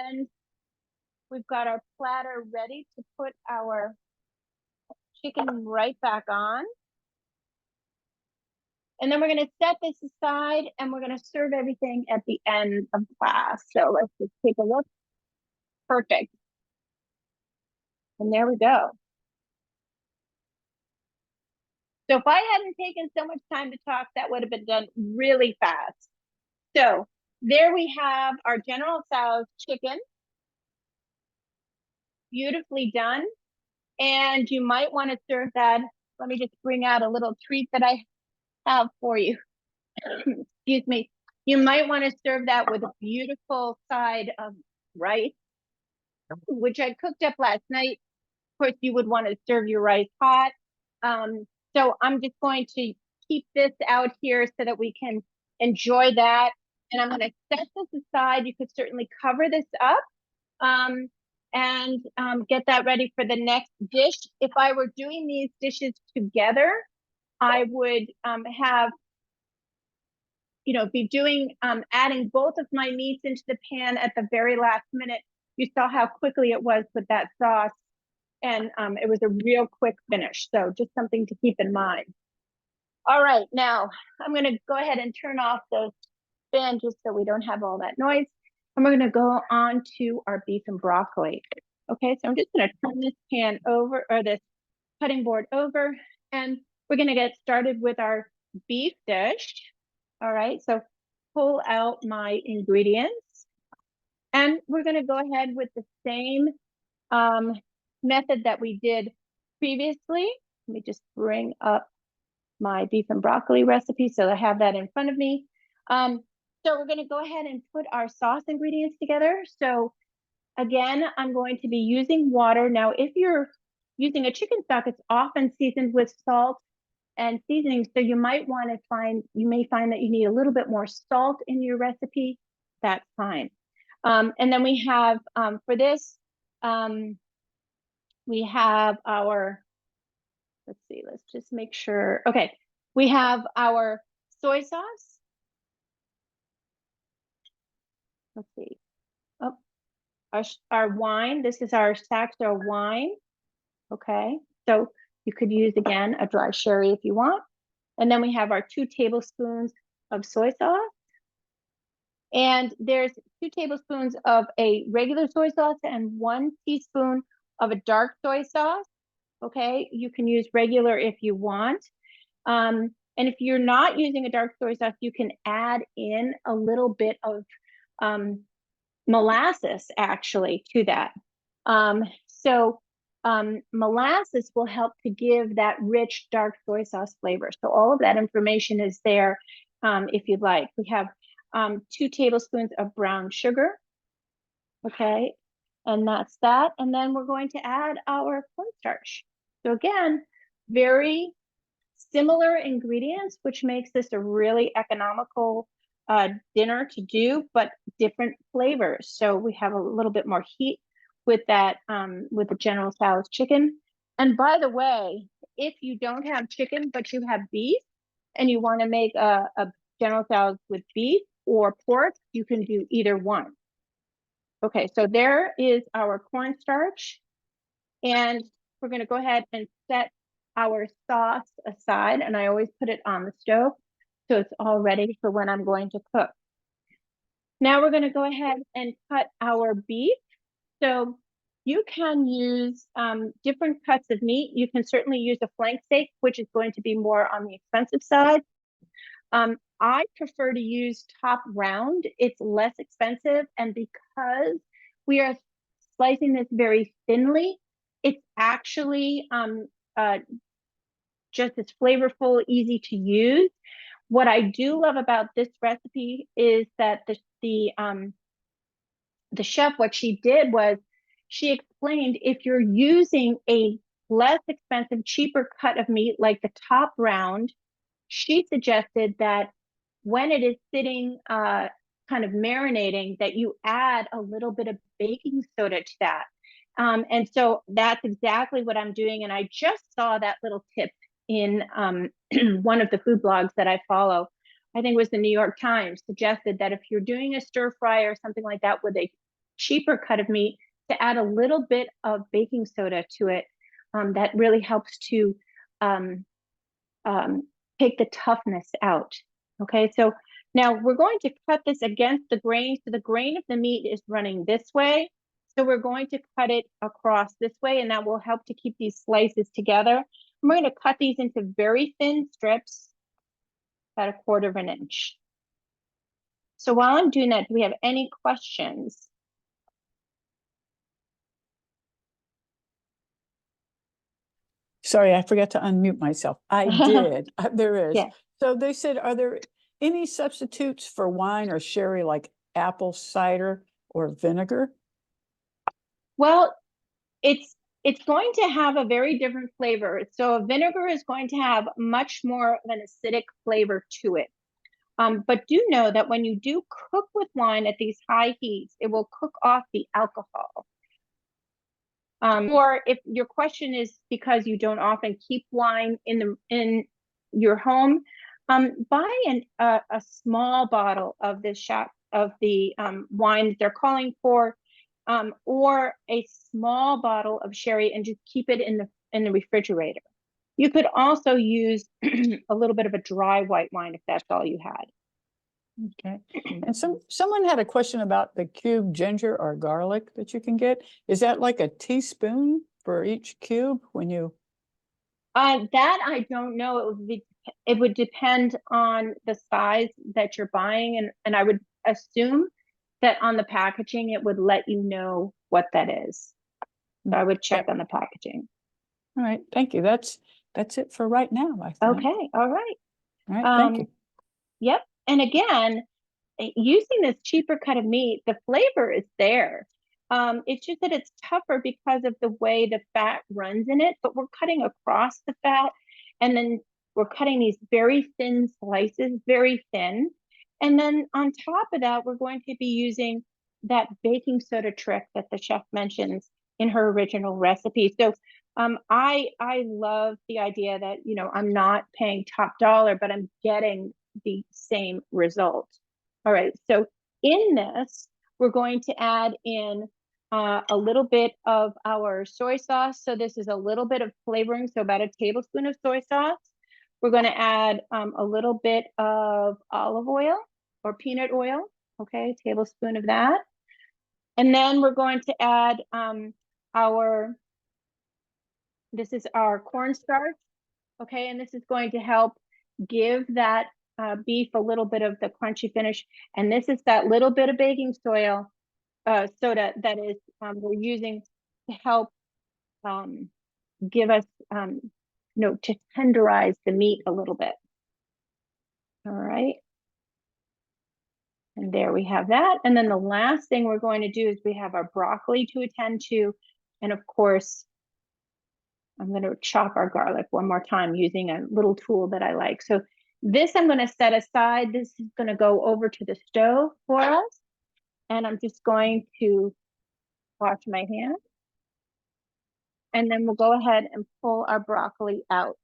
B: And we've got our platter ready to put our chicken right back on. And then we're going to set this aside and we're going to serve everything at the end of class. So let's just take a look. Perfect. And there we go. So if I hadn't taken so much time to talk, that would have been done really fast. So there we have our General Tso's chicken. Beautifully done. And you might want to serve that. Let me just bring out a little treat that I have for you. Excuse me. You might want to serve that with a beautiful side of rice, which I cooked up last night. Of course, you would want to serve your rice hot. So I'm just going to keep this out here so that we can enjoy that. And I'm going to set this aside. You could certainly cover this up and get that ready for the next dish. If I were doing these dishes together, I would have, be doing, adding both of my meats into the pan at the very last minute. You saw how quickly it was with that sauce. And it was a real quick finish. So just something to keep in mind. All right, now I'm going to go ahead and turn off the fan just so we don't have all that noise. And we're going to go on to our beef and broccoli. Okay, so I'm just going to turn this pan over, or this cutting board over, and we're going to get started with our beef dish. All right, so pull out my ingredients. And we're going to go ahead with the same method that we did previously. Let me just bring up my beef and broccoli recipe so I have that in front of me. So we're going to go ahead and put our sauce ingredients together. So again, I'm going to be using water. Now, if you're using a chicken stock, it's often seasoned with salt and seasoning. So you may find that you need a little bit more salt in your recipe. That's fine. And then we have, for this, we have our, let's see, let's just make sure. Okay, we have our soy sauce. Let's see. Oh, our wine. This is our Saxo wine. Okay, so you could use, again, a dry sherry if you want. And then we have our 2 tablespoons of soy sauce. And there's 2 tablespoons of a regular soy sauce and 1 teaspoon of a dark soy sauce. Okay, you can use regular if you want. And if you're not using a dark soy sauce, you can add in a little bit of molasses actually to that. Molasses will help to give that rich dark soy sauce flavor. So all of that information is there if you'd like. We have 2 tablespoons of brown sugar. Okay, and that's that. And then we're going to add our cornstarch. So again, very similar ingredients, which makes this a really economical dinner to do, but different flavors. So we have a little bit more heat with that, with the General Tso's chicken. And by the way, if you don't have chicken, but you have beef and you want to make a General Tso's with beef or pork, you can do either one. Okay, so there is our cornstarch. And we're going to go ahead and set our sauce aside. And I always put it on the stove so it's all ready for when I'm going to cook. Now we're going to go ahead and cut our beef. So you can use different cuts of meat. You can certainly use a flank steak, which is going to be more on the expensive side. I prefer to use top round. It's less expensive. And because we are slicing this very thinly, it's actually just as flavorful, easy to use. What I do love about this recipe is that the chef, what she did was she explained if you're using a less expensive, cheaper cut of meat like the top round, she suggested that when it is sitting kind of marinating, that you add a little bit of baking soda to that. And so that's exactly what I'm doing. And I just saw that little tip in one of the food blogs that I follow. I think it was the New York Times, suggested that if you're doing a stir fry or something like that with a cheaper cut of meat, to add a little bit of baking soda to it that really helps to take the toughness out. Okay, so now we're going to cut this against the grain. So the grain of the meat is running this way. So we're going to cut it across this way, and that will help to keep these slices together. And we're going to cut these into very thin strips, about 1/4 of an inch. So while I'm doing that, do we have any questions?
C: Sorry, I forgot to unmute myself. I did. There is.
B: Yeah.
C: So they said, are there any substitutes for wine or sherry like apple cider or vinegar?
B: Well, it's going to have a very different flavor. So a vinegar is going to have much more of an acidic flavor to it. But do know that when you do cook with wine at these high heats, it will cook off the alcohol. Or if your question is because you don't often keep wine in your home, buy a small bottle of the wine that they're calling for, or a small bottle of sherry, and just keep it in the refrigerator. You could also use a little bit of a dry white wine if that's all you had.
C: Okay. And someone had a question about the cube ginger or garlic that you can get. Is that like a teaspoon for each cube when you?
B: That I don't know. It would depend on the size that you're buying, and I would assume that on the packaging it would let you know what that is. So I would check on the packaging.
C: All right, thank you. That's it for right now, I think.
B: Okay, all right.
C: All right, thank you.
B: Yep. And again, using this cheaper cut of meat, the flavor is there. It's just that it's tougher because of the way the fat runs in it, but we're cutting across the fat, and then we're cutting these very thin slices, very thin. And then on top of that, we're going to be using that baking soda trick that the chef mentions in her original recipe. So I love the idea that, you know, I'm not paying top dollar, but I'm getting the same result. All right, so in this, we're going to add in a little bit of our soy sauce. So this is a little bit of flavoring, so about a tablespoon of soy sauce. We're going to add a little bit of olive oil or peanut oil, okay, a tablespoon of that. And then we're going to add this is our cornstarch, okay, and this is going to help give that beef a little bit of the crunchy finish. And this is that little bit of baking soda that is we're using to help give us to tenderize the meat a little bit. All right, and there we have that. And then the last thing we're going to do is we have our broccoli to attend to, and of course I'm going to chop our garlic one more time using a little tool that I like. So this I'm going to set aside. This is going to go over to the stove for us. And I'm just going to wash my hands. And then we'll go ahead and pull our broccoli out.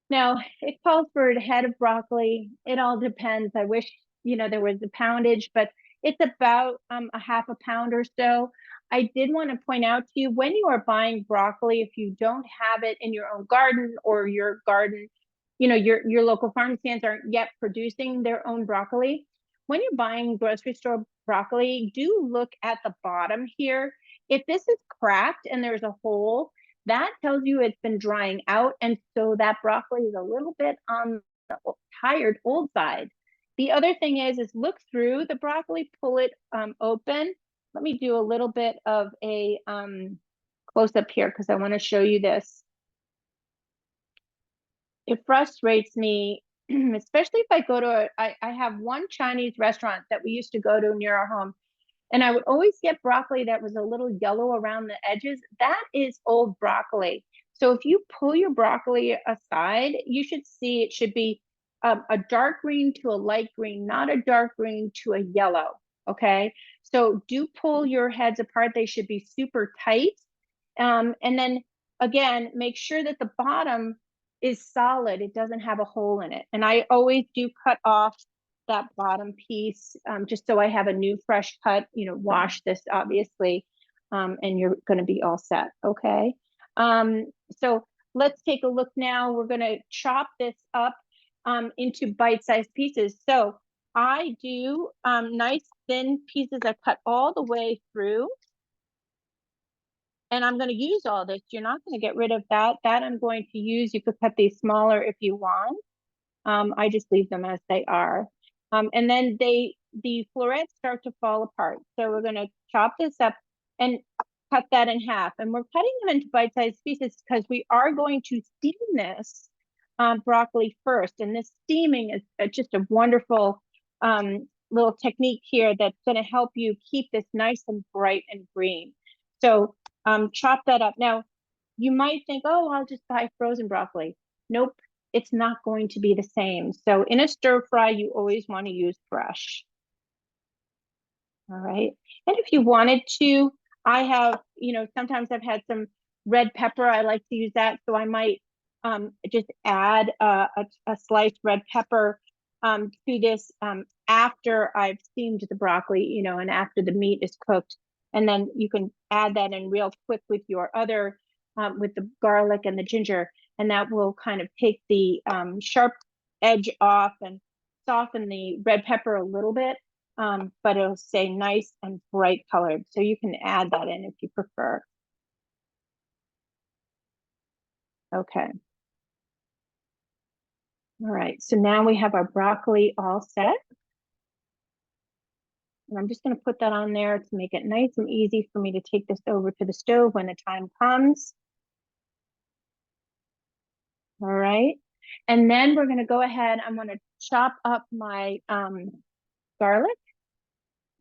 B: Now, it calls for a head of broccoli. It all depends. I wish, there was a poundage, but it's about a half a pound or so. I did want to point out to you, when you are buying broccoli, if you don't have it in your own garden, or your garden, your local farm stands aren't yet producing their own broccoli. When you're buying grocery store broccoli, do look at the bottom here. If this is cracked and there's a hole, that tells you it's been drying out, and so that broccoli is a little bit on the tired old side. The other thing is look through the broccoli, pull it open. Let me do a little bit of a close up here because I want to show you this. It frustrates me, especially if I go to I have one Chinese restaurant that we used to go to near our home, and I would always get broccoli that was a little yellow around the edges. That is old broccoli. So if you pull your broccoli aside, you should see it should be a dark green to a light green, not a dark green to a yellow. Okay, so do pull your heads apart. They should be super tight. And then again, make sure that the bottom is solid. It doesn't have a hole in it. And I always do cut off that bottom piece just so I have a new fresh cut, wash this obviously. and you're going to be all set. Okay. So let's take a look now. We're going to chop this up into bite-sized pieces. So I do nice thin pieces. I cut all the way through. And I'm going to use all this. You're not going to get rid of that. That I'm going to use. You could cut these smaller if you want. I just leave them as they are. And then the florets start to fall apart. So we're going to chop this up and cut that in half. And we're cutting them into bite-sized pieces because we are going to steam this broccoli first. And this steaming is just a wonderful little technique here that's going to help you keep this nice and bright and green. So chop that up. Now, you might think, oh, I'll just buy frozen broccoli. Nope, it's not going to be the same. So in a stir fry, you always want to use fresh. All right. And if you wanted to, I have, sometimes I've had some red pepper. I like to use that. So I might just add a sliced red pepper to this after I've steamed the broccoli, and after the meat is cooked. And then you can add that in real quick with your other, with the garlic and the ginger. And that will kind of take the sharp edge off and soften the red pepper a little bit. But it'll stay nice and bright colored. So you can add that in if you prefer. Okay. All right, so now we have our broccoli all set. And I'm just going to put that on there to make it nice and easy for me to take this over to the stove when the time comes. All right. And then we're going to go ahead. I'm going to chop up my garlic.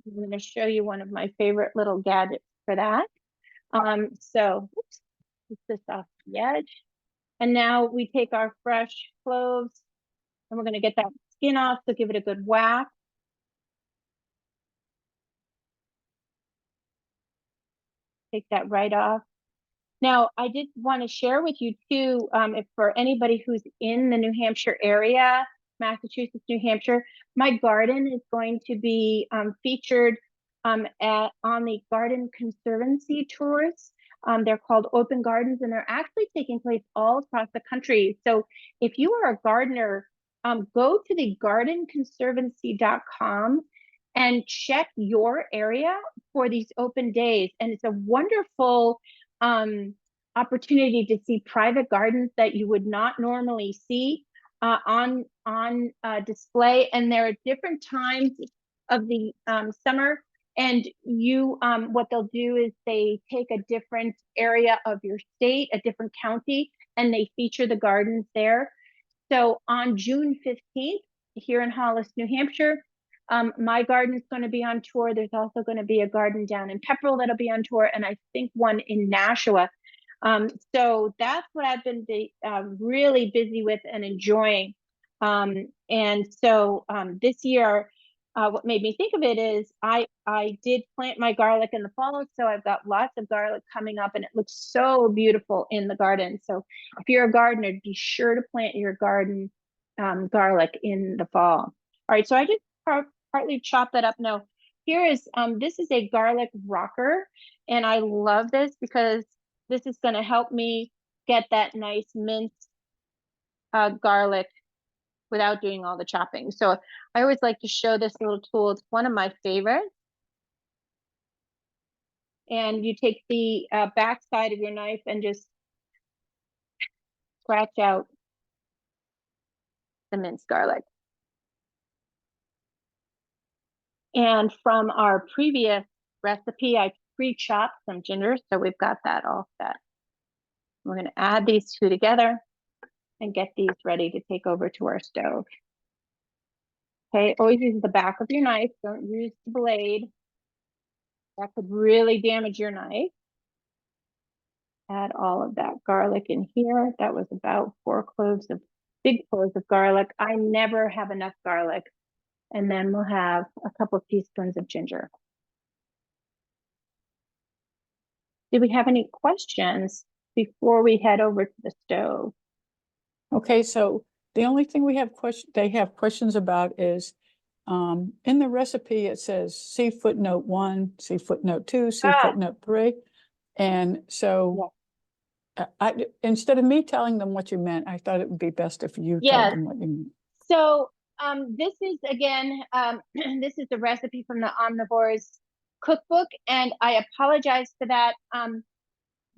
B: I'm going to show you one of my favorite little gadgets for that. So oops, get this off the edge. And now we take our fresh cloves and we're going to get that skin off. So give it a good whack. Take that right off. Now, I did want to share with you too, if for anybody who's in the New Hampshire area, Massachusetts, New Hampshire, my garden is going to be featured on the Garden Conservancy tours. They're called Open Gardens, and they're actually taking place all across the country. So if you are a gardener, go to the gardenconservancy.com and check your area for these open days. And it's a wonderful opportunity to see private gardens that you would not normally see on display. And there are different times of the summer. And you, what they'll do is they take a different area of your state, a different county, and they feature the gardens there. So on June 15th, here in Hollis, New Hampshire, my garden is going to be on tour. There's also going to be a garden down in Pepperell that'll be on tour, and I think one in Nashua. So that's what I've been really busy with and enjoying. And so this year, what made me think of it is I did plant my garlic in the fall, so I've got lots of garlic coming up, and it looks so beautiful in the garden. So if you're a gardener, be sure to plant your garden garlic in the fall. All right, so I just partly chop that up. Now, here is this is a garlic rocker, and I love this because this is going to help me get that nice minced garlic without doing all the chopping. So I always like to show this little tool. It's one of my favorites. And you take the back side of your knife and just scratch out the minced garlic. And from our previous recipe, I pre-chopped some ginger, so we've got that all set. We're going to add these two together and get these ready to take over to our stove. Okay, always use the back of your knife. Don't use the blade. That could really damage your knife. Add all of that garlic in here. That was about 4 big cloves of garlic. I never have enough garlic. And then we'll have a couple of teaspoons of ginger. Do we have any questions before we head over to the stove?
C: Okay, so the only thing they have questions about is in the recipe, it says, see footnote 1, see footnote 2, see
B: Ah.
C: footnote 3. And so instead of me telling them what you meant, I thought it would be best if you told
B: Yes.
C: them what you meant.
B: So this is again, this is the recipe from the Omnivores cookbook, and I apologize for that.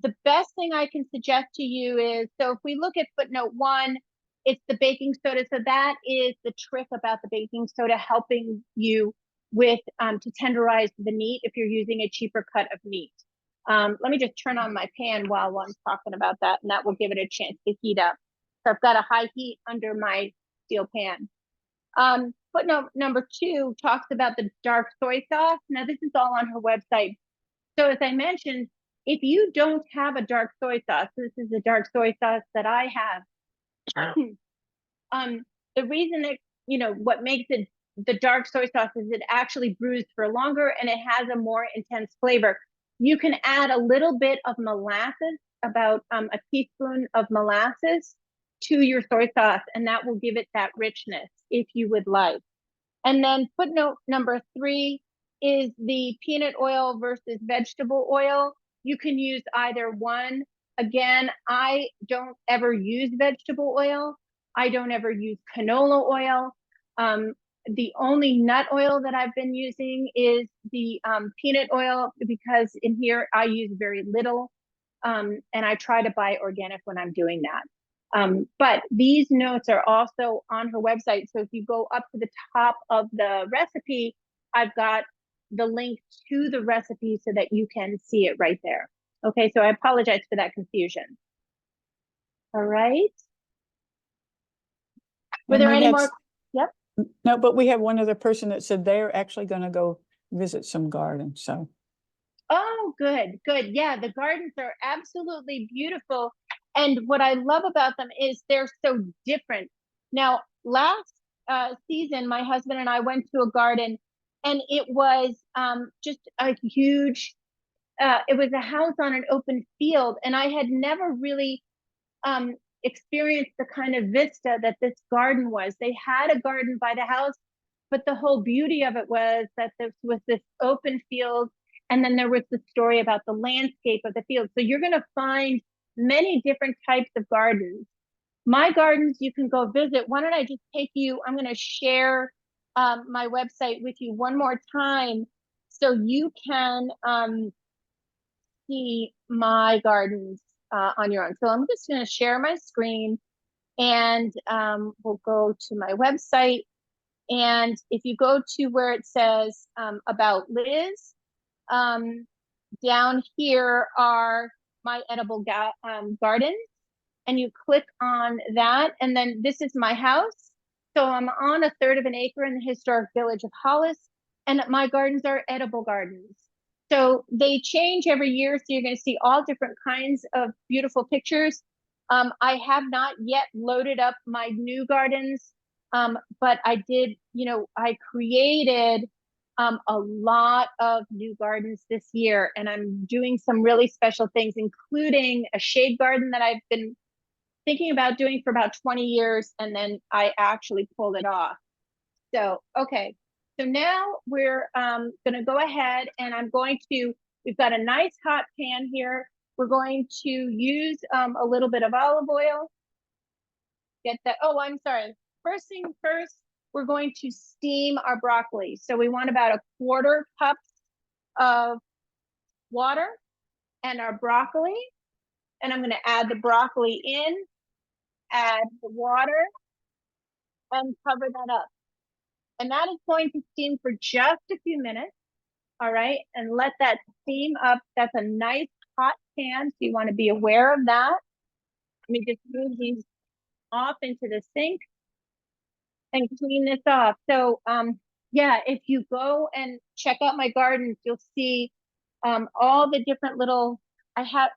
B: The best thing I can suggest to you is, so if we look at footnote 1, it's the baking soda. So that is the trick about the baking soda, helping you with to tenderize the meat if you're using a cheaper cut of meat. Let me just turn on my pan while I'm talking about that, and that will give it a chance to heat up. So I've got a high heat under my steel pan. Footnote number 2 talks about the dark soy sauce. Now this is all on her website. So as I mentioned, if you don't have a dark soy sauce, this is the dark soy sauce that I have. The reason that, what makes it the dark soy sauce is it actually brews for longer and it has a more intense flavor. You can add a little bit of molasses, about a teaspoon of molasses to your soy sauce, and that will give it that richness if you would like. And then footnote number 3 is the peanut oil versus vegetable oil. You can use either one. Again, I don't ever use vegetable oil. I don't ever use canola oil. The only nut oil that I've been using is the peanut oil, because in here I use very little, and I try to buy organic when I'm doing that. But these notes are also on her website. So if you go up to the top of the recipe, I've got the link to the recipe so that you can see it right there. Okay, so I apologize for that confusion. All right. Were
C: And
B: there
C: we
B: any
C: had
B: more? Yep.
C: No, but we have one other person that said they're actually going to go visit some gardens. So,
B: Oh, good, good. Yeah, the gardens are absolutely beautiful. And what I love about them is they're so different. Now, last season, my husband and I went to a garden, and it was just a huge, it was a house on an open field. And I had never really experienced the kind of vista that this garden was. They had a garden by the house, but the whole beauty of it was that this was this open field, and then there was the story about the landscape of the field. So you're going to find many different types of gardens. My gardens you can go visit. Why don't I just take you, I'm going to share my website with you one more time so you can see my gardens on your own. So I'm just going to share my screen, and we'll go to my website. And if you go to where it says about Liz, down here are my edible gardens, and you click on that, and then this is my house. So I'm on 1/3 of an acre in the historic village of Hollis, and my gardens are edible gardens. So they change every year, so you're going to see all different kinds of beautiful pictures. I have not yet loaded up my new gardens, but I did, I created a lot of new gardens this year, and I'm doing some really special things, including a shade garden that I've been thinking about doing for about 20 years, and then I actually pulled it off. So, okay. So now we're going to go ahead, and we've got a nice hot pan here. We're going to use a little bit of olive oil. Get that. Oh, I'm sorry. First thing first, we're going to steam our broccoli. So we want about 1/4 cup of water and our broccoli. And I'm going to add the broccoli in, add the water, and cover that up. And that is going to steam for just a few minutes. All right. And let that steam up. That's a nice hot pan. So you want to be aware of that. Let me just move these off into the sink and clean this off. So yeah, if you go and check out my gardens, you'll see all the different little,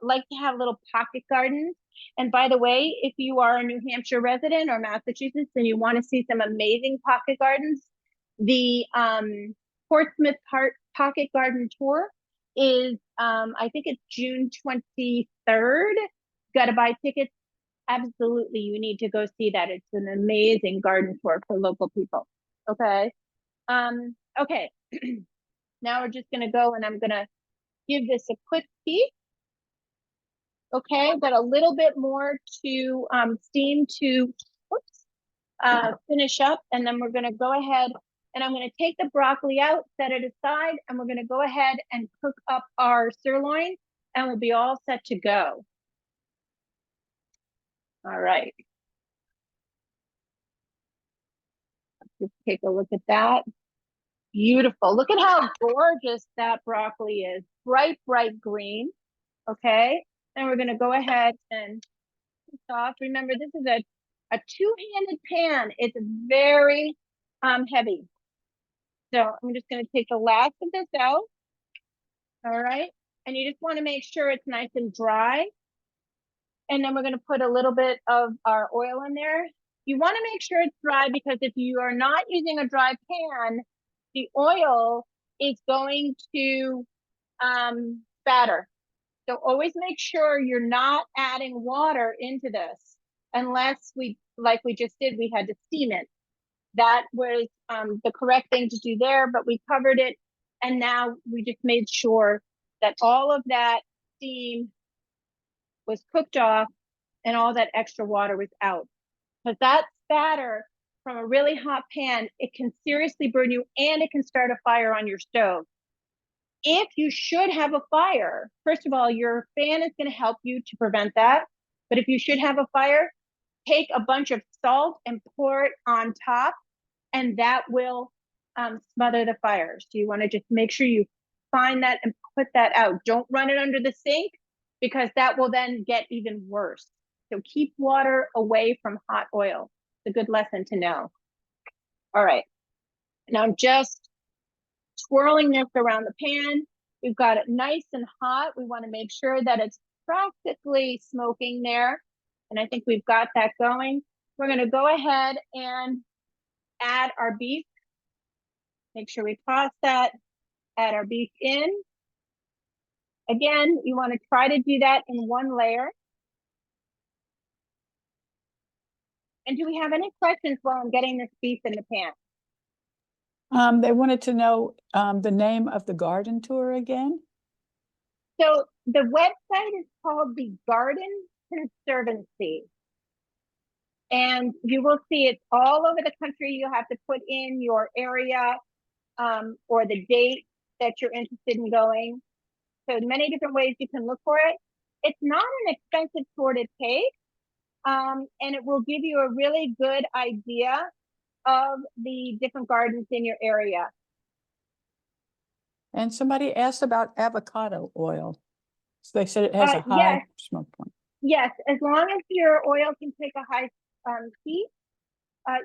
B: like to have little pocket gardens. And by the way, if you are a New Hampshire resident or Massachusetts and you want to see some amazing pocket gardens, the Portsmouth Pocket Garden Tour is, I think it's June 23rd. Got to buy tickets. Absolutely, you need to go see that. It's an amazing garden tour for local people. Okay. Okay. Now we're just gonna go and I'm gonna give this a quick peek. Okay, but a little bit more to steam to finish up, and then we're gonna go ahead and I'm gonna take the broccoli out, set it aside, and we're gonna go ahead and cook up our sirloin, and we'll be all set to go. All right. Let's take a look at that. Beautiful. Look at how gorgeous that broccoli is. Bright, bright green. Okay. And we're going to go ahead and off. Remember, this is a two-handed pan. It's very heavy. So I'm just going to take the last of this out. All right. And you just want to make sure it's nice and dry. And then we're going to put a little bit of our oil in there. You want to make sure it's dry because if you are not using a dry pan, the oil is going to spatter. So always make sure you're not adding water into this unless like we just did, we had to steam it. That was the correct thing to do there, but we covered it. And now we just made sure that all of that steam was cooked off and all that extra water was out. Because that spatter from a really hot pan, it can seriously burn you and it can start a fire on your stove. If you should have a fire, first of all, your fan is going to help you to prevent that. But if you should have a fire, take a bunch of salt and pour it on top, and that will smother the fire. So you want to just make sure you find that and put that out. Don't run it under the sink because that will then get even worse. So keep water away from hot oil. It's a good lesson to know. All right. Now I'm just swirling this around the pan. We've got it nice and hot. We want to make sure that it's practically smoking there. And I think we've got that going. We're going to go ahead and add our beef. Make sure we toss that, add our beef in. Again, you want to try to do that in one layer. And do we have any questions while I'm getting this beef in the pan?
C: They wanted to know the name of the garden tour again.
B: So the website is called the Garden Conservancy. And you will see it's all over the country. You have to put in your area or the date that you're interested in going. So many different ways you can look for it. It's not an expensive tour to take. And it will give you a really good idea of the different gardens in your area.
C: And somebody asked about avocado oil. So they said it has a high
B: Yes.
C: smoke point.
B: Yes, as long as your oil can take a high heat,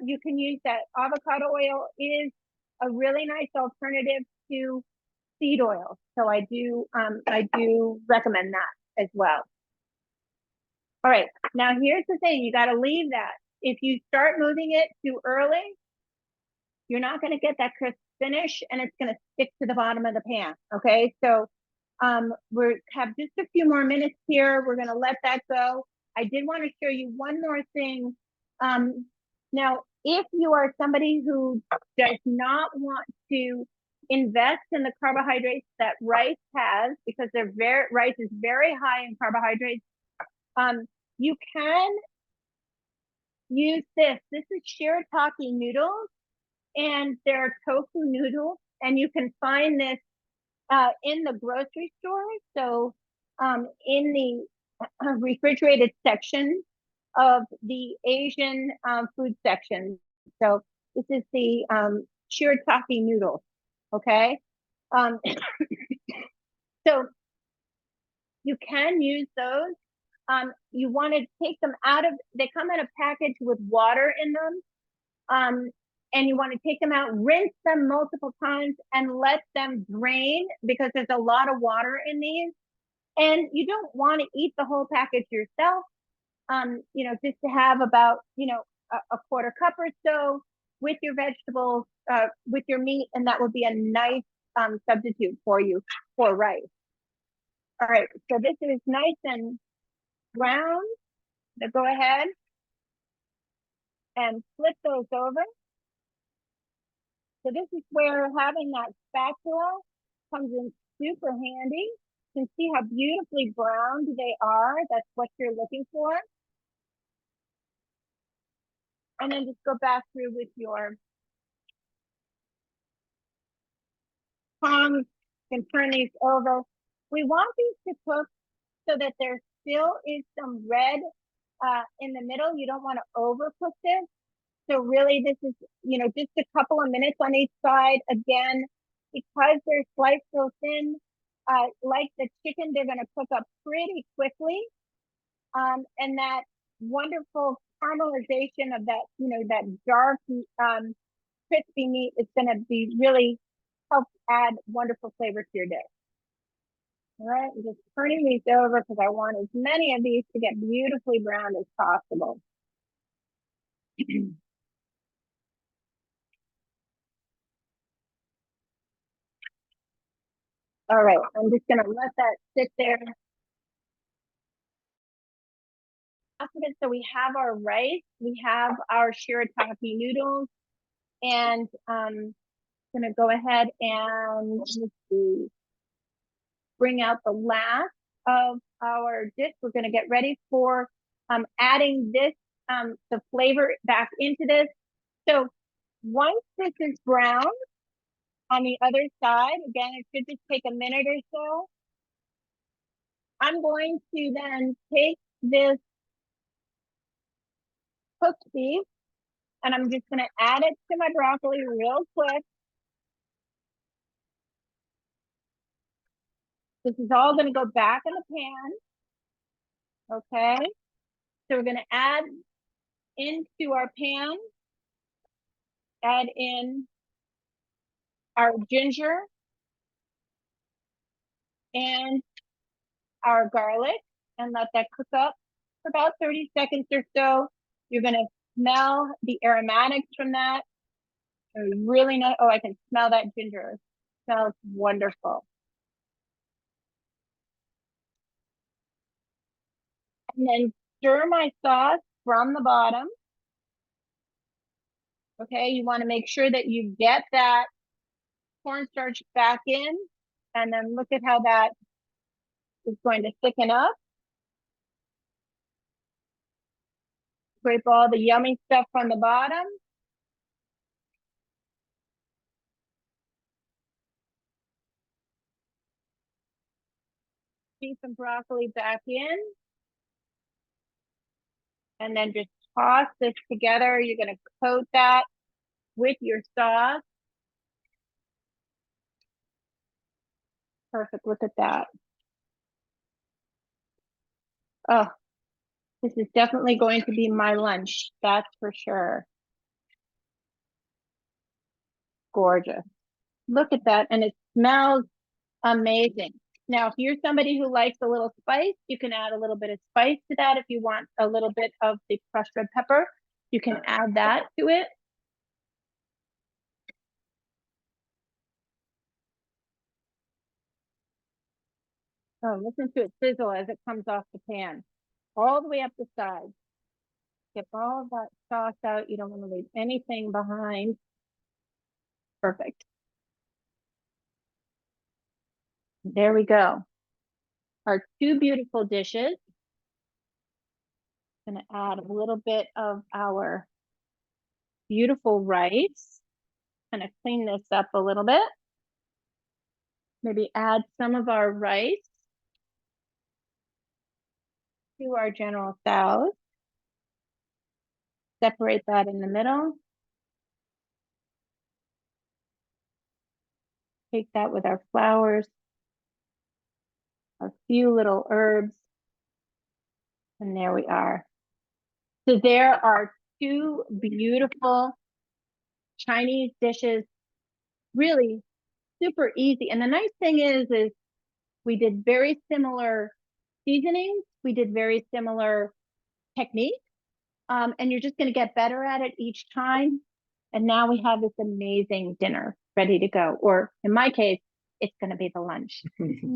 B: you can use that. Avocado oil is a really nice alternative to seed oil. So I do recommend that as well. All right, now here's the thing, you got to leave that. If you start moving it too early, you're not going to get that crisp finish and it's going to stick to the bottom of the pan. Okay, so we have just a few more minutes here. We're going to let that go. I did want to show you one more thing. Now, if you are somebody who does not want to invest in the carbohydrates that rice has, because rice is very high in carbohydrates, you can use this. This is shirataki noodles, and they're tofu noodles, and you can find this in the grocery store. So in the refrigerated section of the Asian food section. So this is the shirataki noodles, okay? So you can use those. You want to take them they come in a package with water in them. And you want to take them out, rinse them multiple times and let them drain because there's a lot of water in these. And you don't want to eat the whole package yourself. Just to have about, a quarter cup or so with your vegetables, with your meat, and that would be a nice substitute for you for rice. All right, so this is nice and brown. So go ahead and flip those over. So this is where having that spatula comes in super handy. You can see how beautifully browned they are. That's what you're looking for. And then just go back through with your tongs and turn these over. We want these to cook so that there still is some red in the middle. You don't want to overcook this. So really this is, you know, just a couple of minutes on each side. Again, because they're sliced so thin, like the chicken, they're going to cook up pretty quickly. And that wonderful caramelization of that, you know, that dark, crispy meat is going to be really help add wonderful flavor to your dish. All right, I'm just turning these over because I want as many of these to get beautifully browned as possible. All right, I'm just gonna let that sit there. So we have our rice, we have our shirataki noodles, and gonna go ahead and let's see, bring out the last of our dish. We're gonna get ready for adding this, the flavor back into this. So once this is brown on the other side, again, it should just take a minute or so. I'm going to then take this cooked beef and I'm just going to add it to my broccoli real quick. This is all going to go back in the pan. Okay. So we're going to add into our pan, add in our ginger and our garlic and let that cook up for about 30 seconds or so. You're going to smell the aromatics from that. Really nice. Oh, I can smell that ginger. It smells wonderful. And then stir my sauce from the bottom. Okay, you want to make sure that you get that cornstarch back in, and then look at how that is going to thicken up. Scrape all the yummy stuff from the bottom. Beef and broccoli back in. And then just toss this together. You're going to coat that with your sauce. Perfect, look at that. Oh, this is definitely going to be my lunch, that's for sure. Gorgeous. Look at that, and it smells amazing. Now, if you're somebody who likes a little spice, you can add a little bit of spice to that. If you want a little bit of the crushed red pepper, you can add that to it. Oh, listen to it sizzle as it comes off the pan, all the way up the side. Get all of that sauce out. You don't want to leave anything behind. Perfect. There we go. Our two beautiful dishes. Going to add a little bit of our beautiful rice. Kind of clean this up a little bit. Maybe add some of our rice to our general salad. Separate that in the middle. Take that with our flowers, a few little herbs, and there we are. So there are two beautiful Chinese dishes, really super easy. And the nice thing is we did very similar seasonings. We did very similar techniques. And you're just going to get better at it each time. And now we have this amazing dinner ready to go. Or in my case, it's going to be the lunch.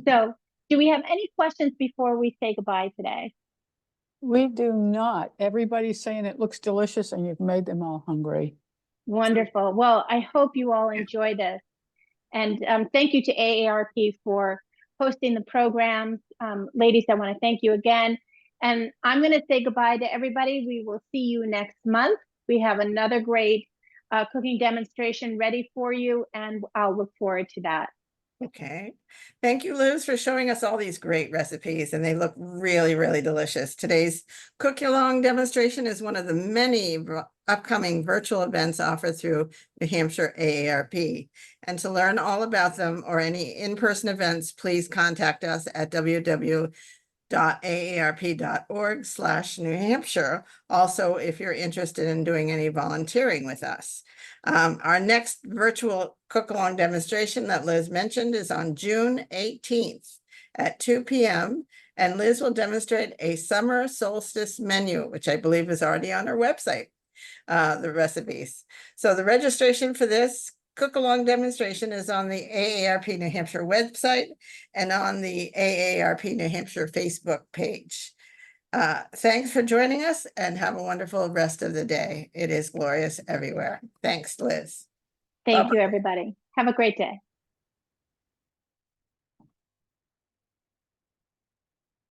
B: So do we have any questions before we say goodbye today?
C: We do not. Everybody's saying it looks delicious and you've made them all hungry.
B: Wonderful. Well, I hope you all enjoy this. And thank you to AARP for hosting the programs. Ladies, I want to thank you again. And I'm going to say goodbye to everybody. We will see you next month. We have another great cooking demonstration ready for you, and I'll look forward to that.
A: Okay. Thank you, Liz, for showing us all these great recipes, and they look really, really delicious. Today's Cook Along demonstration is one of the many upcoming virtual events offered through New Hampshire AARP. And to learn all about them or any in-person events, please contact us at www.aarp.org/New Hampshire. Also, if you're interested in doing any volunteering with us. Our next virtual cook-along demonstration that Liz mentioned is on June 18th at 2 p.m. And Liz will demonstrate a summer solstice menu, which I believe is already on her website, the recipes. So the registration for this cook-along demonstration is on the AARP New Hampshire website and on the AARP New Hampshire Facebook page. Thanks for joining us and have a wonderful rest of the day. It is glorious everywhere. Thanks, Liz.
B: Thank you, everybody. Have a great day.